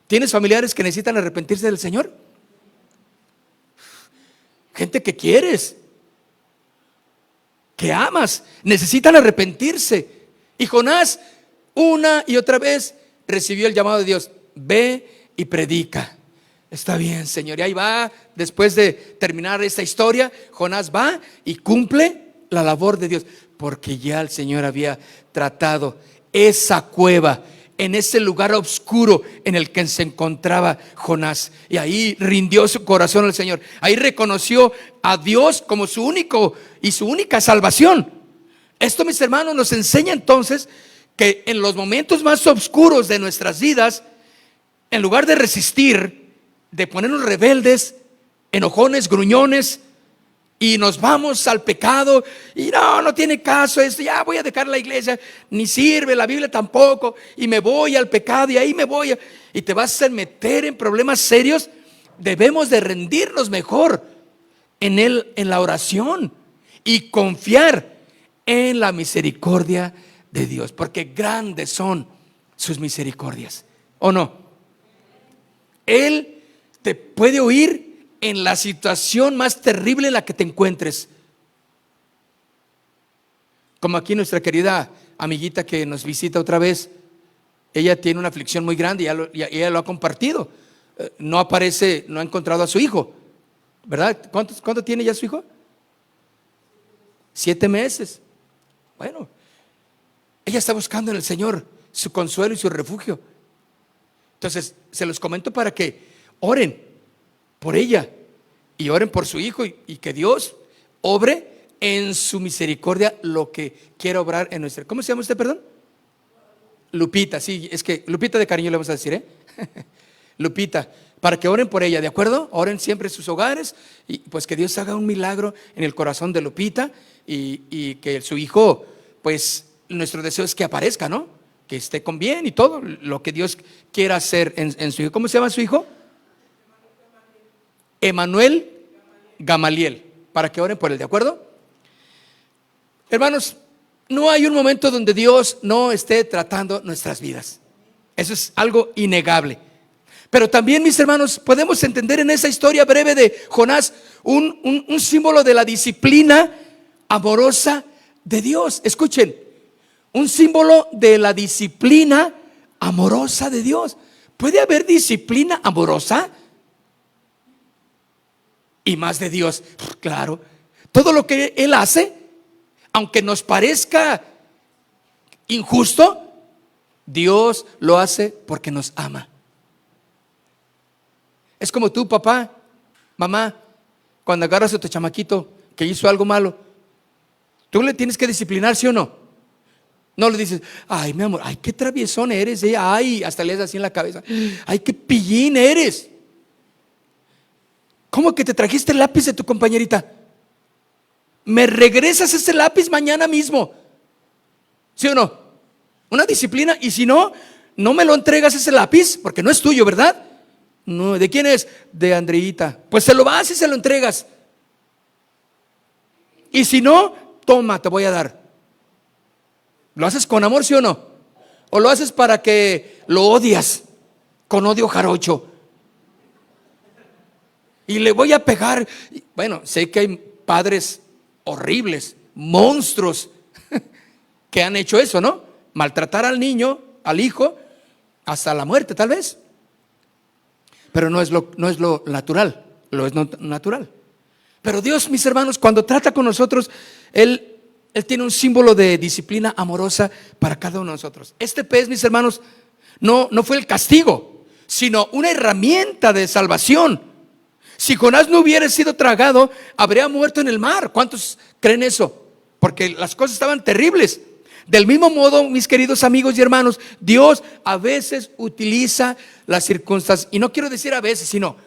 ¿Tienes familiares que necesitan arrepentirse del Señor? Gente que quieres, que amas, necesitan arrepentirse. Y Jonás una y otra vez recibió el llamado de Dios, ve y predica. Está bien, Señor, y ahí va. Después de terminar esta historia, Jonás va y cumple la labor de Dios, porque ya el Señor había tratado esa cueva, en ese lugar oscuro en el que se encontraba Jonás, y ahí rindió su corazón al Señor. Ahí reconoció a Dios como su único y su única salvación. Esto, mis hermanos, nos enseña entonces que en los momentos más oscuros de nuestras vidas, en lugar de resistir, de ponernos rebeldes, enojones, gruñones, y nos vamos al pecado, y no tiene caso esto, ya voy a dejar la iglesia, ni sirve, la Biblia tampoco, y me voy al pecado, y ahí me voy, y te vas a meter en problemas serios. Debemos de rendirnos mejor en Él, en la oración, y confiar en la misericordia de Dios, porque grandes son sus misericordias, ¿o no? Él te puede oír en la situación más terrible en la que te encuentres. Como aquí nuestra querida amiguita que nos visita otra vez, ella tiene una aflicción muy grande y ella lo ha compartido. No aparece, no ha encontrado a su hijo, ¿verdad? ¿Cuánto tiene ya su hijo? 7 meses. Bueno, ella está buscando en el Señor su consuelo y su refugio. Entonces, se los comento para que oren por ella y oren por su hijo, y que Dios obre en su misericordia lo que quiera obrar en nuestra. ¿Cómo se llama usted, perdón? Lupita, sí, es que Lupita de cariño le vamos a decir, Lupita, para que oren por ella, ¿de acuerdo? Oren siempre en sus hogares, y pues que Dios haga un milagro en el corazón de Lupita, y que su hijo, pues nuestro deseo es que aparezca, ¿no? Que esté con bien y todo lo que Dios quiera hacer en su hijo. ¿Cómo se llama su hijo? Emanuel Gamaliel, para que oren por él, ¿de acuerdo? Hermanos, no hay un momento donde Dios no esté tratando nuestras vidas. Eso es algo innegable. Pero también, mis hermanos, podemos entender en esa historia breve de Jonás un símbolo de la disciplina amorosa de Dios. Escuchen, un símbolo de la disciplina amorosa de Dios. ¿Puede haber disciplina amorosa? Y más de Dios, claro. Todo lo que Él hace, aunque nos parezca injusto, Dios lo hace porque nos ama. Es como tú, papá, mamá, cuando agarras a tu chamaquito que hizo algo malo, tú le tienes que disciplinar, ¿sí o no? No le dices, ay, mi amor, ay, qué traviesón eres, ay, hasta le das así en la cabeza, ay, qué pillín eres. ¿Cómo que te trajiste el lápiz de tu compañerita? Me regresas ese lápiz mañana mismo, ¿sí o no? Una disciplina. Y si no, no me lo entregas ese lápiz, porque no es tuyo, ¿verdad? No, ¿de quién es? De Andreita. Pues se lo vas y se lo entregas. Y si no, toma, te voy a dar. ¿Lo haces con amor, sí o no? ¿O lo haces para que lo odias con odio jarocho? Y le voy a pegar. Bueno, sé que hay padres horribles, monstruos, que han hecho eso, ¿no? Maltratar al niño, al hijo, hasta la muerte tal vez. Pero no es lo natural, lo es no natural. Pero Dios, mis hermanos, cuando trata con nosotros, Él tiene un símbolo de disciplina amorosa para cada uno de nosotros. Este pez, mis hermanos, no fue el castigo, sino una herramienta de salvación. Si Jonás no hubiera sido tragado, habría muerto en el mar. ¿Cuántos creen eso? Porque las cosas estaban terribles. Del mismo modo, mis queridos amigos y hermanos, Dios a veces utiliza las circunstancias, y no quiero decir a veces, sino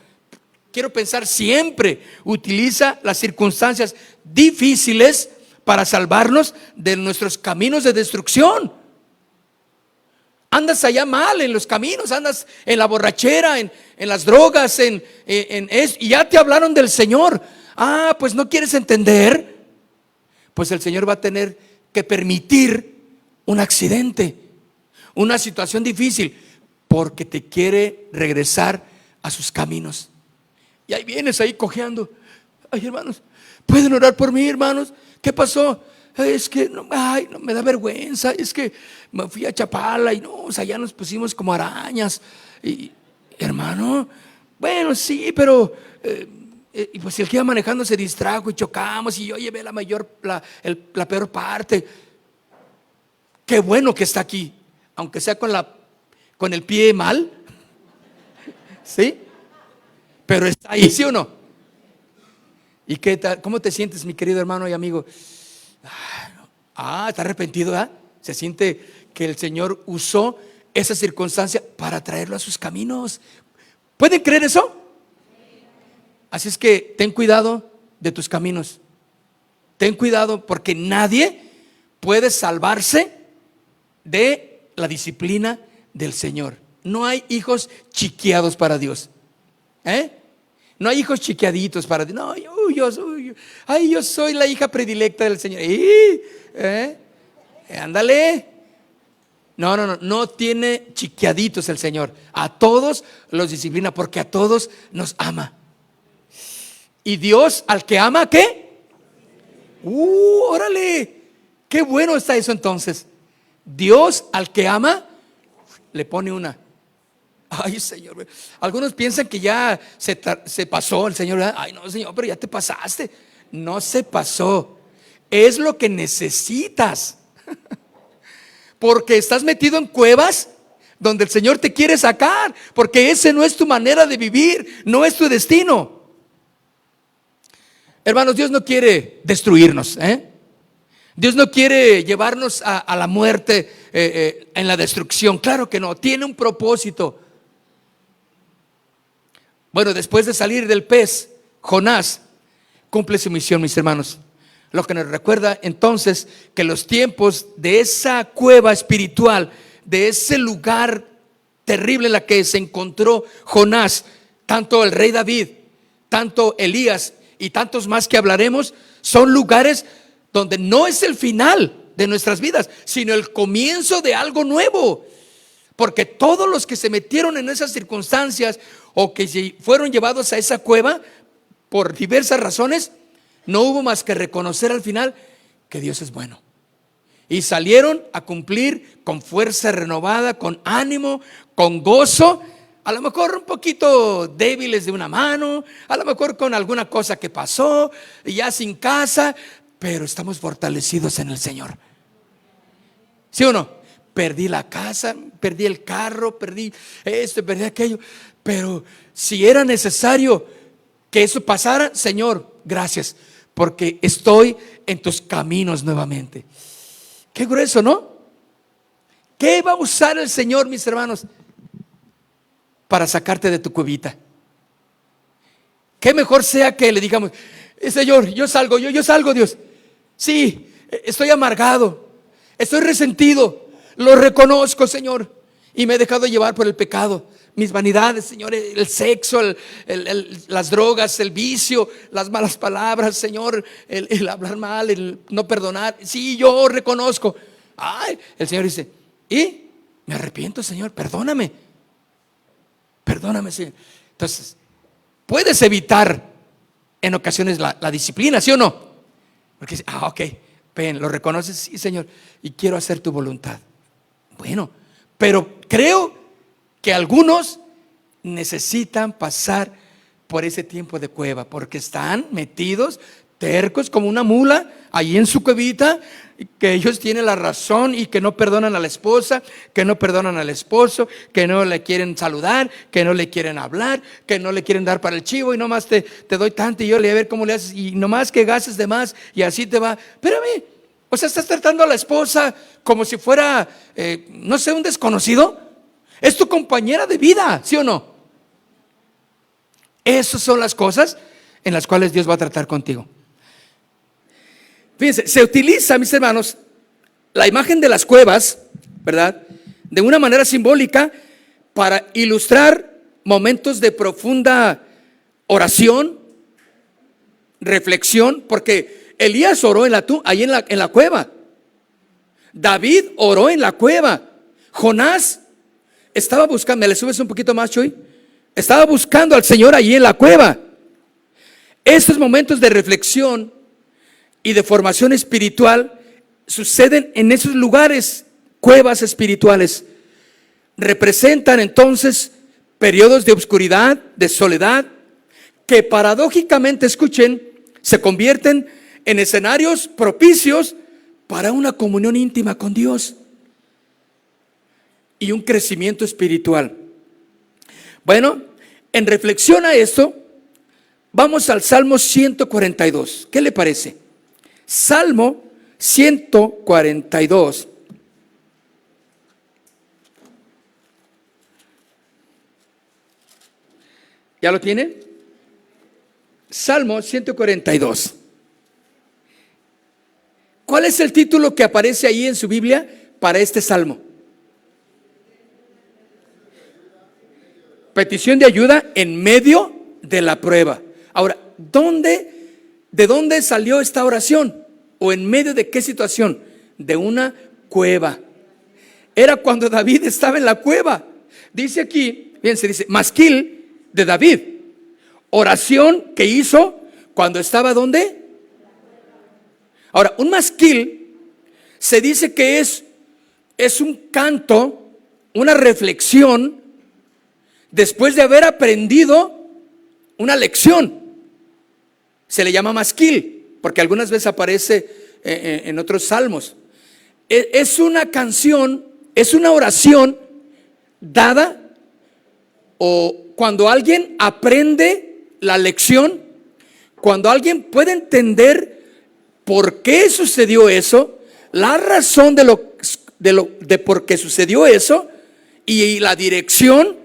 quiero pensar siempre, utiliza las circunstancias difíciles para salvarnos de nuestros caminos de destrucción. Andas allá mal en los caminos, andas en la borrachera, en las drogas, y ya te hablaron del Señor. Ah, pues no quieres entender. Pues el Señor va a tener que permitir un accidente, una situación difícil, porque te quiere regresar a sus caminos. Y ahí vienes ahí cojeando. Ay, hermanos, ¿pueden orar por mí, hermanos? ¿Qué pasó? Es que no me da vergüenza. Es que me fui a Chapala y no, o sea, ya nos pusimos como arañas. Y, hermano, bueno, sí, pero y pues el que iba manejando se distrajo y chocamos y yo llevé la peor parte. Qué bueno que está aquí, aunque sea con el pie mal, ¿sí? Pero está ahí, ¿sí o no? ¿Y qué tal? ¿Cómo te sientes, mi querido hermano y amigo? Está arrepentido, ¿verdad? Se siente que el Señor usó esa circunstancia para traerlo a sus caminos. ¿Pueden creer eso? Así es que ten cuidado de tus caminos. Ten cuidado, porque nadie puede salvarse de la disciplina del Señor. No hay hijos chiqueados para Dios. No hay hijos chiqueaditos para Dios. No, yo soy la hija predilecta del Señor. Ándale. No tiene chiqueaditos el Señor. A todos los disciplina, porque a todos nos ama. Y Dios al que ama, ¿qué? Órale, qué bueno está eso entonces. Dios al que ama le pone una. Ay, Señor, algunos piensan que ya se pasó el Señor. Ay, no, Señor, pero ya te pasaste. No se pasó, es lo que necesitas. Porque estás metido en cuevas donde el Señor te quiere sacar, porque ese no es tu manera de vivir, no es tu destino. Hermanos, Dios no quiere destruirnos, Dios no quiere llevarnos a la muerte en la destrucción. Claro que no, tiene un propósito. Bueno, después de salir del pez, Jonás cumple su misión, mis hermanos. Lo que nos recuerda entonces que los tiempos de esa cueva espiritual, de ese lugar terrible en la que se encontró Jonás, tanto el rey David, tanto Elías y tantos más que hablaremos, son lugares donde no es el final de nuestras vidas, sino el comienzo de algo nuevo. Porque todos los que se metieron en esas circunstancias o que fueron llevados a esa cueva por diversas razones, no hubo más que reconocer al final que Dios es bueno. Y salieron a cumplir con fuerza renovada, con ánimo, con gozo, A lo mejor un poquito débiles de una mano, a lo mejor con alguna cosa que pasó, ya sin casa, pero estamos fortalecidos en el Señor. ¿Sí o no? Perdí la casa, perdí el carro, perdí esto, perdí aquello, pero si era necesario que eso pasara, Señor, gracias, porque estoy en tus caminos nuevamente. Qué grueso, ¿no? ¿Qué va a usar el Señor, mis hermanos, para sacarte de tu cuevita? Qué mejor sea que le digamos: Señor, yo salgo, Dios. Sí, estoy amargado, estoy resentido, lo reconozco, Señor, y me he dejado llevar por el pecado, mis vanidades, Señor, el sexo, las drogas, el vicio, las malas palabras, Señor, el hablar mal, el no perdonar. Sí, yo reconozco. Ay, el Señor dice: y me arrepiento, Señor, perdóname, Señor. Entonces, puedes evitar en ocasiones la disciplina, ¿sí o no? Porque dice: ok, ven, lo reconoces, sí, Señor, y quiero hacer tu voluntad. Bueno, pero creo que algunos necesitan pasar por ese tiempo de cueva, porque están metidos, tercos como una mula, ahí en su cuevita, que ellos tienen la razón y que no perdonan a la esposa, que no perdonan al esposo, que no le quieren saludar, que no le quieren hablar, que no le quieren dar para el chivo, y nomás te doy tanto y yo le voy a ver cómo le haces, y nomás que gastes de más y así te va. Espérame, o sea, estás tratando a la esposa como si fuera, no sé, un desconocido. Es tu compañera de vida, ¿sí o no? Esas son las cosas en las cuales Dios va a tratar contigo. Fíjense, se utiliza, mis hermanos, la imagen de las cuevas, ¿verdad?, de una manera simbólica para ilustrar momentos de profunda oración, reflexión, porque Elías oró ahí en la cueva. David oró en la cueva. Jonás estaba buscando, ¿me le subes un poquito más, Chuy? Estaba buscando al Señor allí en la cueva. Estos momentos de reflexión y de formación espiritual suceden en esos lugares, cuevas espirituales. Representan entonces periodos de oscuridad, de soledad, que paradójicamente, escuchen, se convierten en escenarios propicios para una comunión íntima con Dios y un crecimiento espiritual. Bueno, en reflexión a esto, vamos al Salmo 142. ¿Qué le parece? Salmo 142. ¿Ya lo tiene? Salmo 142. ¿Cuál es el título que aparece ahí en su Biblia para este salmo? Petición de ayuda en medio de la prueba. Ahora, ¿de dónde salió esta oración? ¿O en medio de qué situación? De una cueva. Era cuando David estaba en la cueva. Dice aquí, fíjense, dice, masquil de David. Oración que hizo cuando estaba ¿dónde? Ahora, un masquil se dice que es un canto, una reflexión después de haber aprendido una lección. Se le llama masquil porque algunas veces aparece en otros salmos. Es una canción, es una oración dada o cuando alguien aprende la lección, cuando alguien puede entender por qué sucedió eso, la razón de por qué sucedió eso y la dirección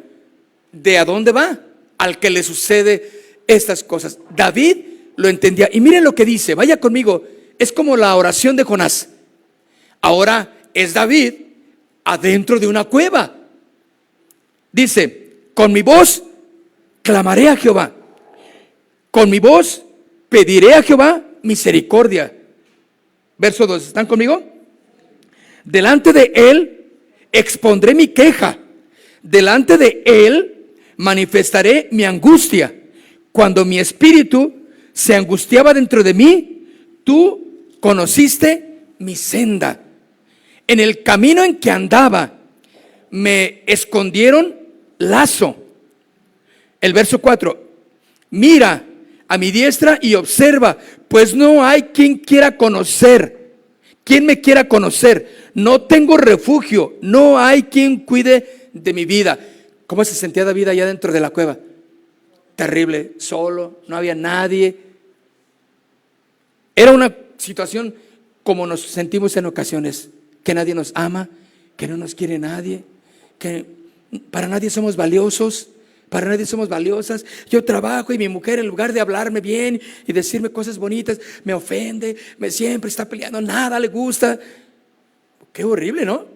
de a dónde va al que le sucede estas cosas. David lo entendía. Y miren lo que dice, vaya conmigo, es como la oración de Jonás. Ahora es David adentro de una cueva. Dice, con mi voz clamaré a Jehová, con mi voz pediré a Jehová misericordia. Verso 2, ¿están conmigo? Delante de él expondré mi queja, delante de él manifestaré mi angustia. Cuando mi espíritu se angustiaba dentro de mí, tú conociste mi senda. En el camino en que andaba me escondieron lazo El verso 4. Mira a mi diestra y observa, pues no hay quien quiera conocer. ¿Quién me quiera conocer? No tengo refugio, no hay quien cuide de mi vida. ¿Cómo se sentía David allá dentro de la cueva? Terrible, solo, no había nadie. Era una situación como nos sentimos en ocasiones, que nadie nos ama, que no nos quiere nadie, que para nadie somos valiosos, para nadie somos valiosas. Yo trabajo y mi mujer, en lugar de hablarme bien y decirme cosas bonitas, me ofende, siempre está peleando, nada le gusta. Qué horrible, ¿no?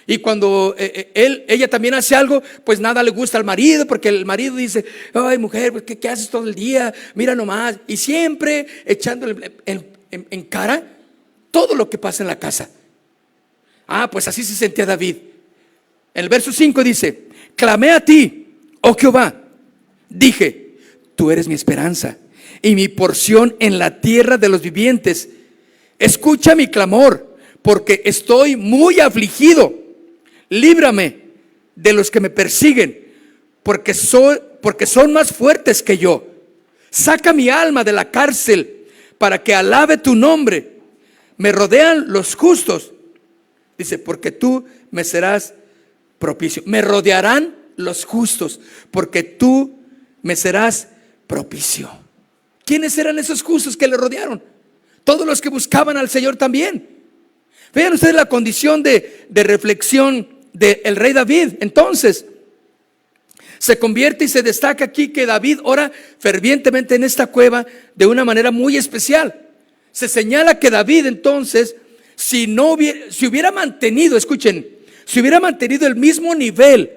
Y cuando ella también hace algo, pues nada le gusta al marido, porque el marido dice: ay, mujer, pues, ¿qué haces todo el día? Mira nomás. Y siempre echándole en cara todo lo que pasa en la casa. Pues así se sentía David. En el verso 5 dice: clamé a ti, oh Jehová, dije, tú eres mi esperanza y mi porción en la tierra de los vivientes. Escucha mi clamor, porque estoy muy afligido. Líbrame de los que me persiguen, porque son más fuertes que yo. Saca mi alma de la cárcel para que alabe tu nombre. Me rodean los justos. Dice: porque tú me serás propicio. Me rodearán los justos, porque tú me serás propicio. ¿Quiénes eran esos justos que le rodearon? Todos los que buscaban al Señor también. Vean ustedes la condición de reflexión del rey David. Entonces se convierte y se destaca aquí que David ora fervientemente en esta cueva de una manera muy especial. Se señala que David entonces, si hubiera mantenido, escuchen, si hubiera mantenido el mismo nivel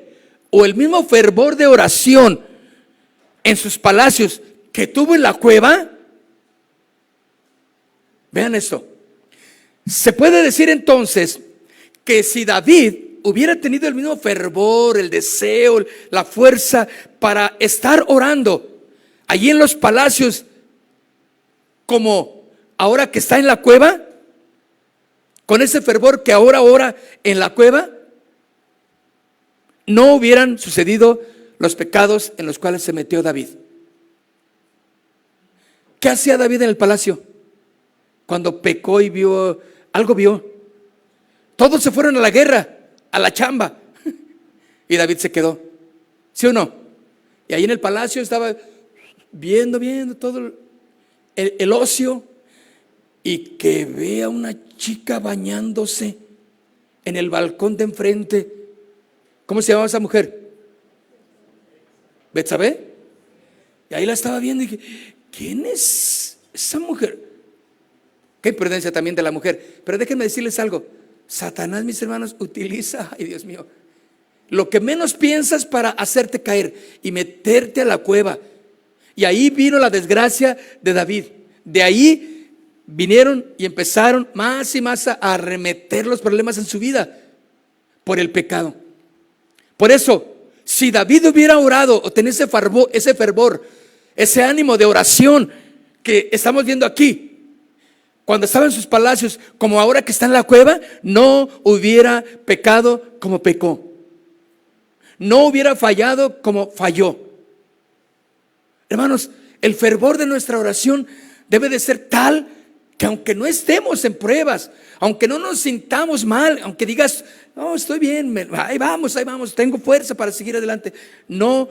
o el mismo fervor de oración en sus palacios que tuvo en la cueva, vean esto, se puede decir entonces que si David hubiera tenido el mismo fervor, el deseo, la fuerza para estar orando allí en los palacios como ahora que está en la cueva, con ese fervor que ahora ora en la cueva, no hubieran sucedido los pecados en los cuales se metió David. ¿Qué hacía David en el palacio? Cuando pecó y vio algo. Todos se fueron a la guerra, a la chamba, y David se quedó. ¿Sí o no? Y ahí en el palacio estaba viendo todo el ocio, y que ve a una chica bañándose en el balcón de enfrente. ¿Cómo se llamaba esa mujer? ¿Betsabé? Y ahí la estaba viendo y dije: ¿quién es esa mujer? Qué imprudencia también de la mujer. Pero déjenme decirles algo. Satanás, mis hermanos, utiliza, ay Dios mío, lo que menos piensas para hacerte caer y meterte a la cueva. Y ahí vino la desgracia de David. De ahí vinieron y empezaron más y más a arremeter los problemas en su vida por el pecado. Por eso, si David hubiera orado o tenido ese fervor, ese ánimo de oración que estamos viendo aquí, cuando estaba en sus palacios, como ahora que está en la cueva, no hubiera pecado como pecó, no hubiera fallado como falló. Hermanos, el fervor de nuestra oración debe de ser tal que aunque no estemos en pruebas, aunque no nos sintamos mal, aunque digas: no, estoy bien, ahí vamos, tengo fuerza para seguir adelante, no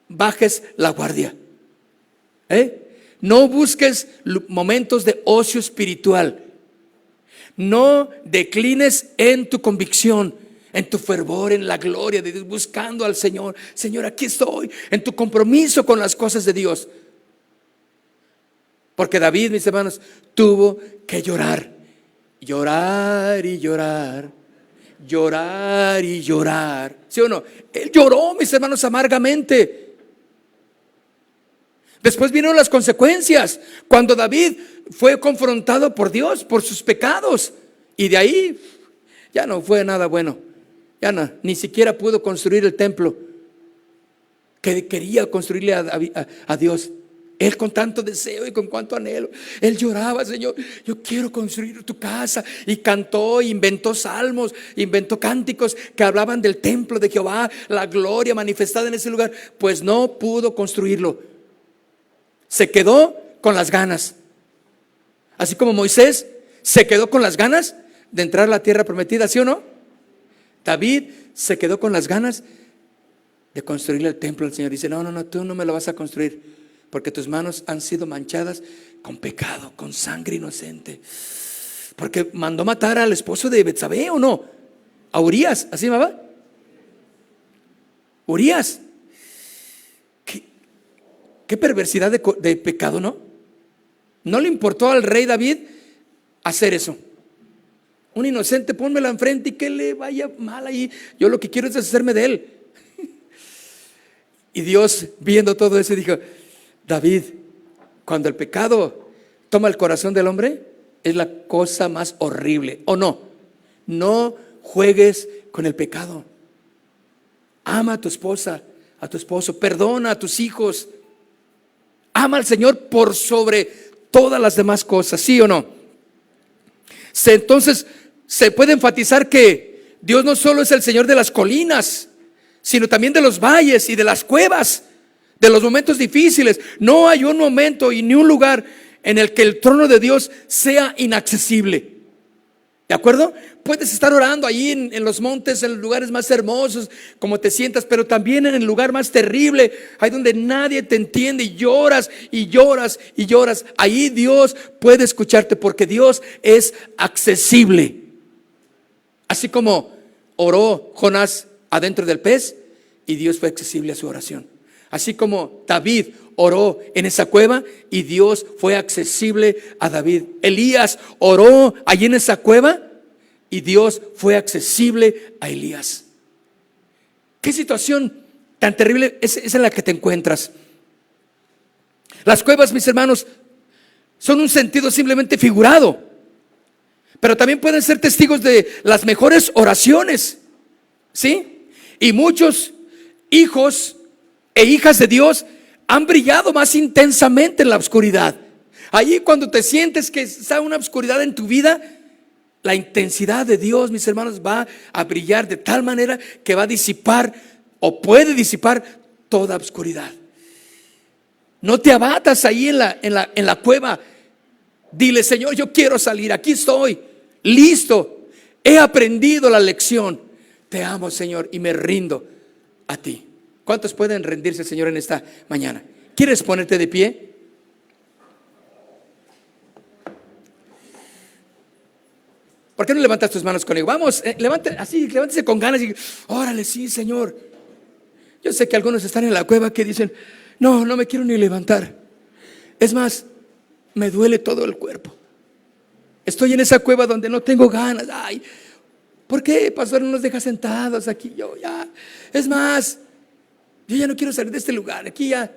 bajes la guardia. No busques momentos de ocio espiritual. No declines en tu convicción, en tu fervor, en la gloria de Dios, buscando al Señor. Señor, aquí estoy, en tu compromiso con las cosas de Dios. Porque David, mis hermanos, tuvo que llorar. Llorar y llorar. Llorar y llorar. ¿Sí o no? Él lloró, mis hermanos, amargamente. Después vinieron las consecuencias, cuando David fue confrontado por Dios por sus pecados, y de ahí ya no fue nada bueno. Ya no, ni siquiera pudo construir el templo que quería construirle a Dios. Él con tanto deseo y con cuanto anhelo, él lloraba: Señor, yo quiero construir tu casa. Y cantó, inventó salmos, inventó cánticos que hablaban del templo de Jehová, la gloria manifestada en ese lugar. Pues no pudo construirlo. Se quedó con las ganas. Así como Moisés se quedó con las ganas de entrar a la tierra prometida, ¿sí o no? David se quedó con las ganas de construirle el templo al Señor. Dice: no, tú no me lo vas a construir, porque tus manos han sido manchadas con pecado, con sangre inocente. Porque mandó matar al esposo de Betsabé, ¿o no? A Urías, ¿así se llamaba? Urías. Qué perversidad de pecado, ¿no? No le importó al rey David hacer eso. Un inocente, pónmelo enfrente y que le vaya mal ahí. Yo lo que quiero es deshacerme de él. Y Dios, viendo todo eso, dijo: David, cuando el pecado toma el corazón del hombre, es la cosa más horrible. ¿O no? No juegues con el pecado. Ama a tu esposa, a tu esposo, perdona a tus hijos. Ama al Señor por sobre todas las demás cosas, ¿sí o no? Entonces se puede enfatizar que Dios no solo es el Señor de las colinas, sino también de los valles y de las cuevas, de los momentos difíciles. No hay un momento y ni un lugar en el que el trono de Dios sea inaccesible. ¿De acuerdo? Puedes estar orando ahí en los montes, en los lugares más hermosos, como te sientas, pero también en el lugar más terrible, ahí donde nadie te entiende, y lloras y lloras y lloras. Ahí Dios puede escucharte, porque Dios es accesible. Así como oró Jonás adentro del pez, y Dios fue accesible a su oración. Así como David oró en esa cueva y Dios fue accesible a David. Elías oró allí en esa cueva y Dios fue accesible a Elías. ¿Qué situación tan terrible es en la que te encuentras? Las cuevas, mis hermanos, son un sentido simplemente figurado, pero también pueden ser testigos de las mejores oraciones, ¿sí? Y muchos hijos e hijas de Dios han brillado más intensamente en la oscuridad. Allí, cuando te sientes que está una oscuridad en tu vida, la intensidad de Dios, mis hermanos, va a brillar de tal manera que va a disipar, o puede disipar, toda oscuridad. No te abatas ahí en la cueva. Dile: Señor, yo quiero salir, aquí estoy, listo, he aprendido la lección. Te amo, Señor, y me rindo a ti. ¿Cuántos pueden rendirse, Señor, en esta mañana? ¿Quieres ponerte de pie? ¿Por qué no levantas tus manos conmigo? Vamos, levántese con ganas y órale, sí, Señor. Yo sé que algunos están en la cueva que dicen: no me quiero ni levantar. Es más, me duele todo el cuerpo. Estoy en esa cueva donde no tengo ganas. Ay, ¿por qué, pastor, no nos deja sentados aquí? Es más, yo ya no quiero salir de este lugar. Aquí ya,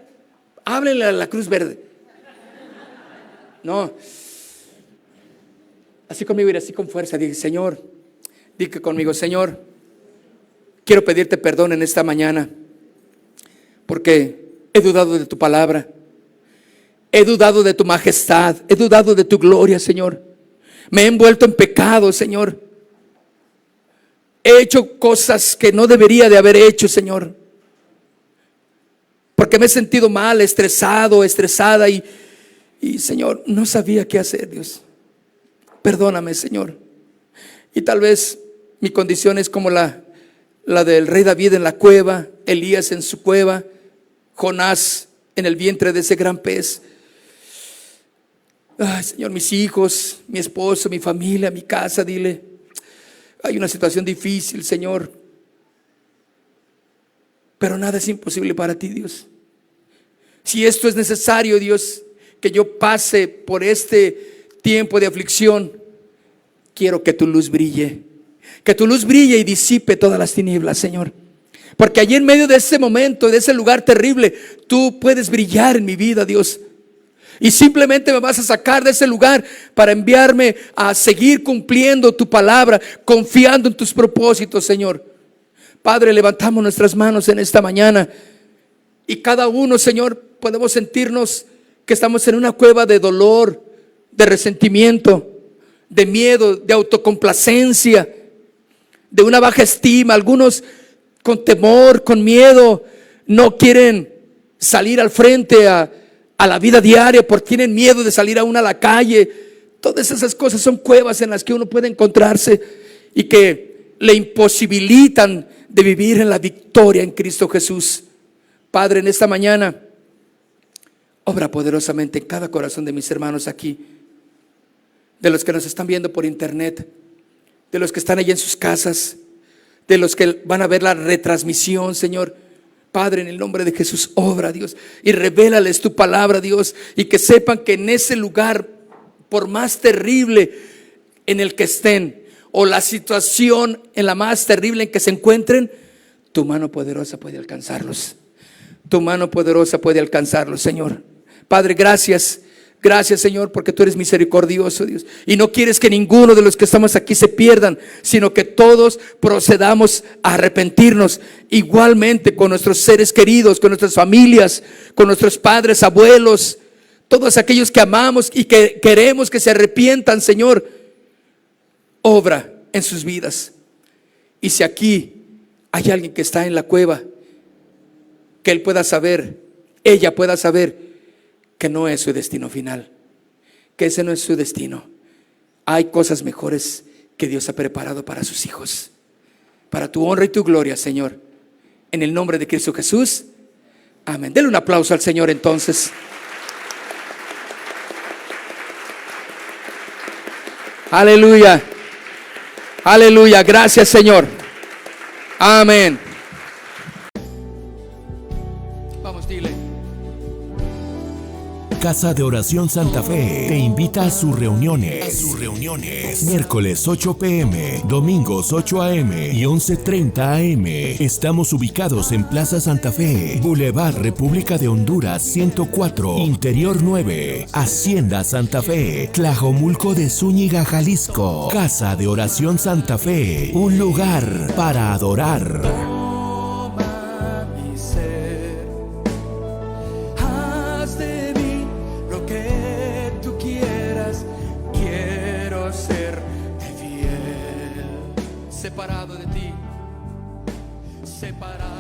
háblenle a la Cruz Verde. No. Así conmigo, ir así con fuerza. Dije: Señor, dije conmigo: Señor, quiero pedirte perdón en esta mañana, porque he dudado de tu palabra, he dudado de tu majestad, he dudado de tu gloria, Señor. Me he envuelto en pecado, Señor. He hecho cosas que no debería de haber hecho, Señor, porque me he sentido mal, estresado, estresada, y Señor, no sabía qué hacer. Dios, perdóname, Señor. Y tal vez mi condición es como la del rey David en la cueva, Elías en su cueva, Jonás en el vientre de ese gran pez. Ay, Señor, mis hijos, mi esposo, mi familia, mi casa, dile: hay una situación difícil, Señor, pero nada es imposible para ti, Dios. Si esto es necesario, Dios, que yo pase por este tiempo de aflicción, quiero que tu luz brille. Que tu luz brille y disipe todas las tinieblas, Señor. Porque allí en medio de ese momento, de ese lugar terrible, tú puedes brillar en mi vida, Dios. Y simplemente me vas a sacar de ese lugar para enviarme a seguir cumpliendo tu palabra, confiando en tus propósitos, Señor. Padre, levantamos nuestras manos en esta mañana, y cada uno, Señor, podemos sentirnos que estamos en una cueva de dolor, de resentimiento, de miedo, de autocomplacencia, de una baja estima. Algunos con temor, con miedo, no quieren salir al frente a la vida diaria porque tienen miedo de salir aún a la calle. Todas esas cosas son cuevas en las que uno puede encontrarse y que le imposibilitan de vivir en la victoria en Cristo Jesús. Padre, en esta mañana, obra poderosamente en cada corazón de mis hermanos aquí, de los que nos están viendo por internet, de los que están allí en sus casas, de los que van a ver la retransmisión, Señor. Padre, en el nombre de Jesús, obra, Dios, y revélales tu palabra, Dios, y que sepan que en ese lugar, por más terrible en el que estén, o la situación en la más terrible en que se encuentren, tu mano poderosa puede alcanzarlos. Tu mano poderosa puede alcanzarlos, Señor. Padre, gracias. Gracias, Señor, porque tú eres misericordioso, Dios, y no quieres que ninguno de los que estamos aquí se pierdan, sino que todos procedamos a arrepentirnos, igualmente con nuestros seres queridos, con nuestras familias, con nuestros padres, abuelos, todos aquellos que amamos y que queremos que se arrepientan. Señor, obra en sus vidas. Y si aquí hay alguien que está en la cueva, que él pueda saber, ella pueda saber que no es su destino final, que ese no es su destino. Hay cosas mejores que Dios ha preparado para sus hijos, para tu honra y tu gloria, Señor, en el nombre de Cristo Jesús, amén. Denle un aplauso al Señor entonces. Aleluya, aleluya, gracias, Señor, amén. Vamos, dile. Casa de Oración Santa Fe te invita a sus reuniones. Miércoles 8 p.m., domingos 8 a.m. y 11:30 a.m. Estamos ubicados en Plaza Santa Fe, Boulevard República de Honduras 104, Interior 9, Hacienda Santa Fe, Tlajomulco de Zúñiga, Jalisco. Casa de Oración Santa Fe, un lugar para adorar. Separado de ti, separado.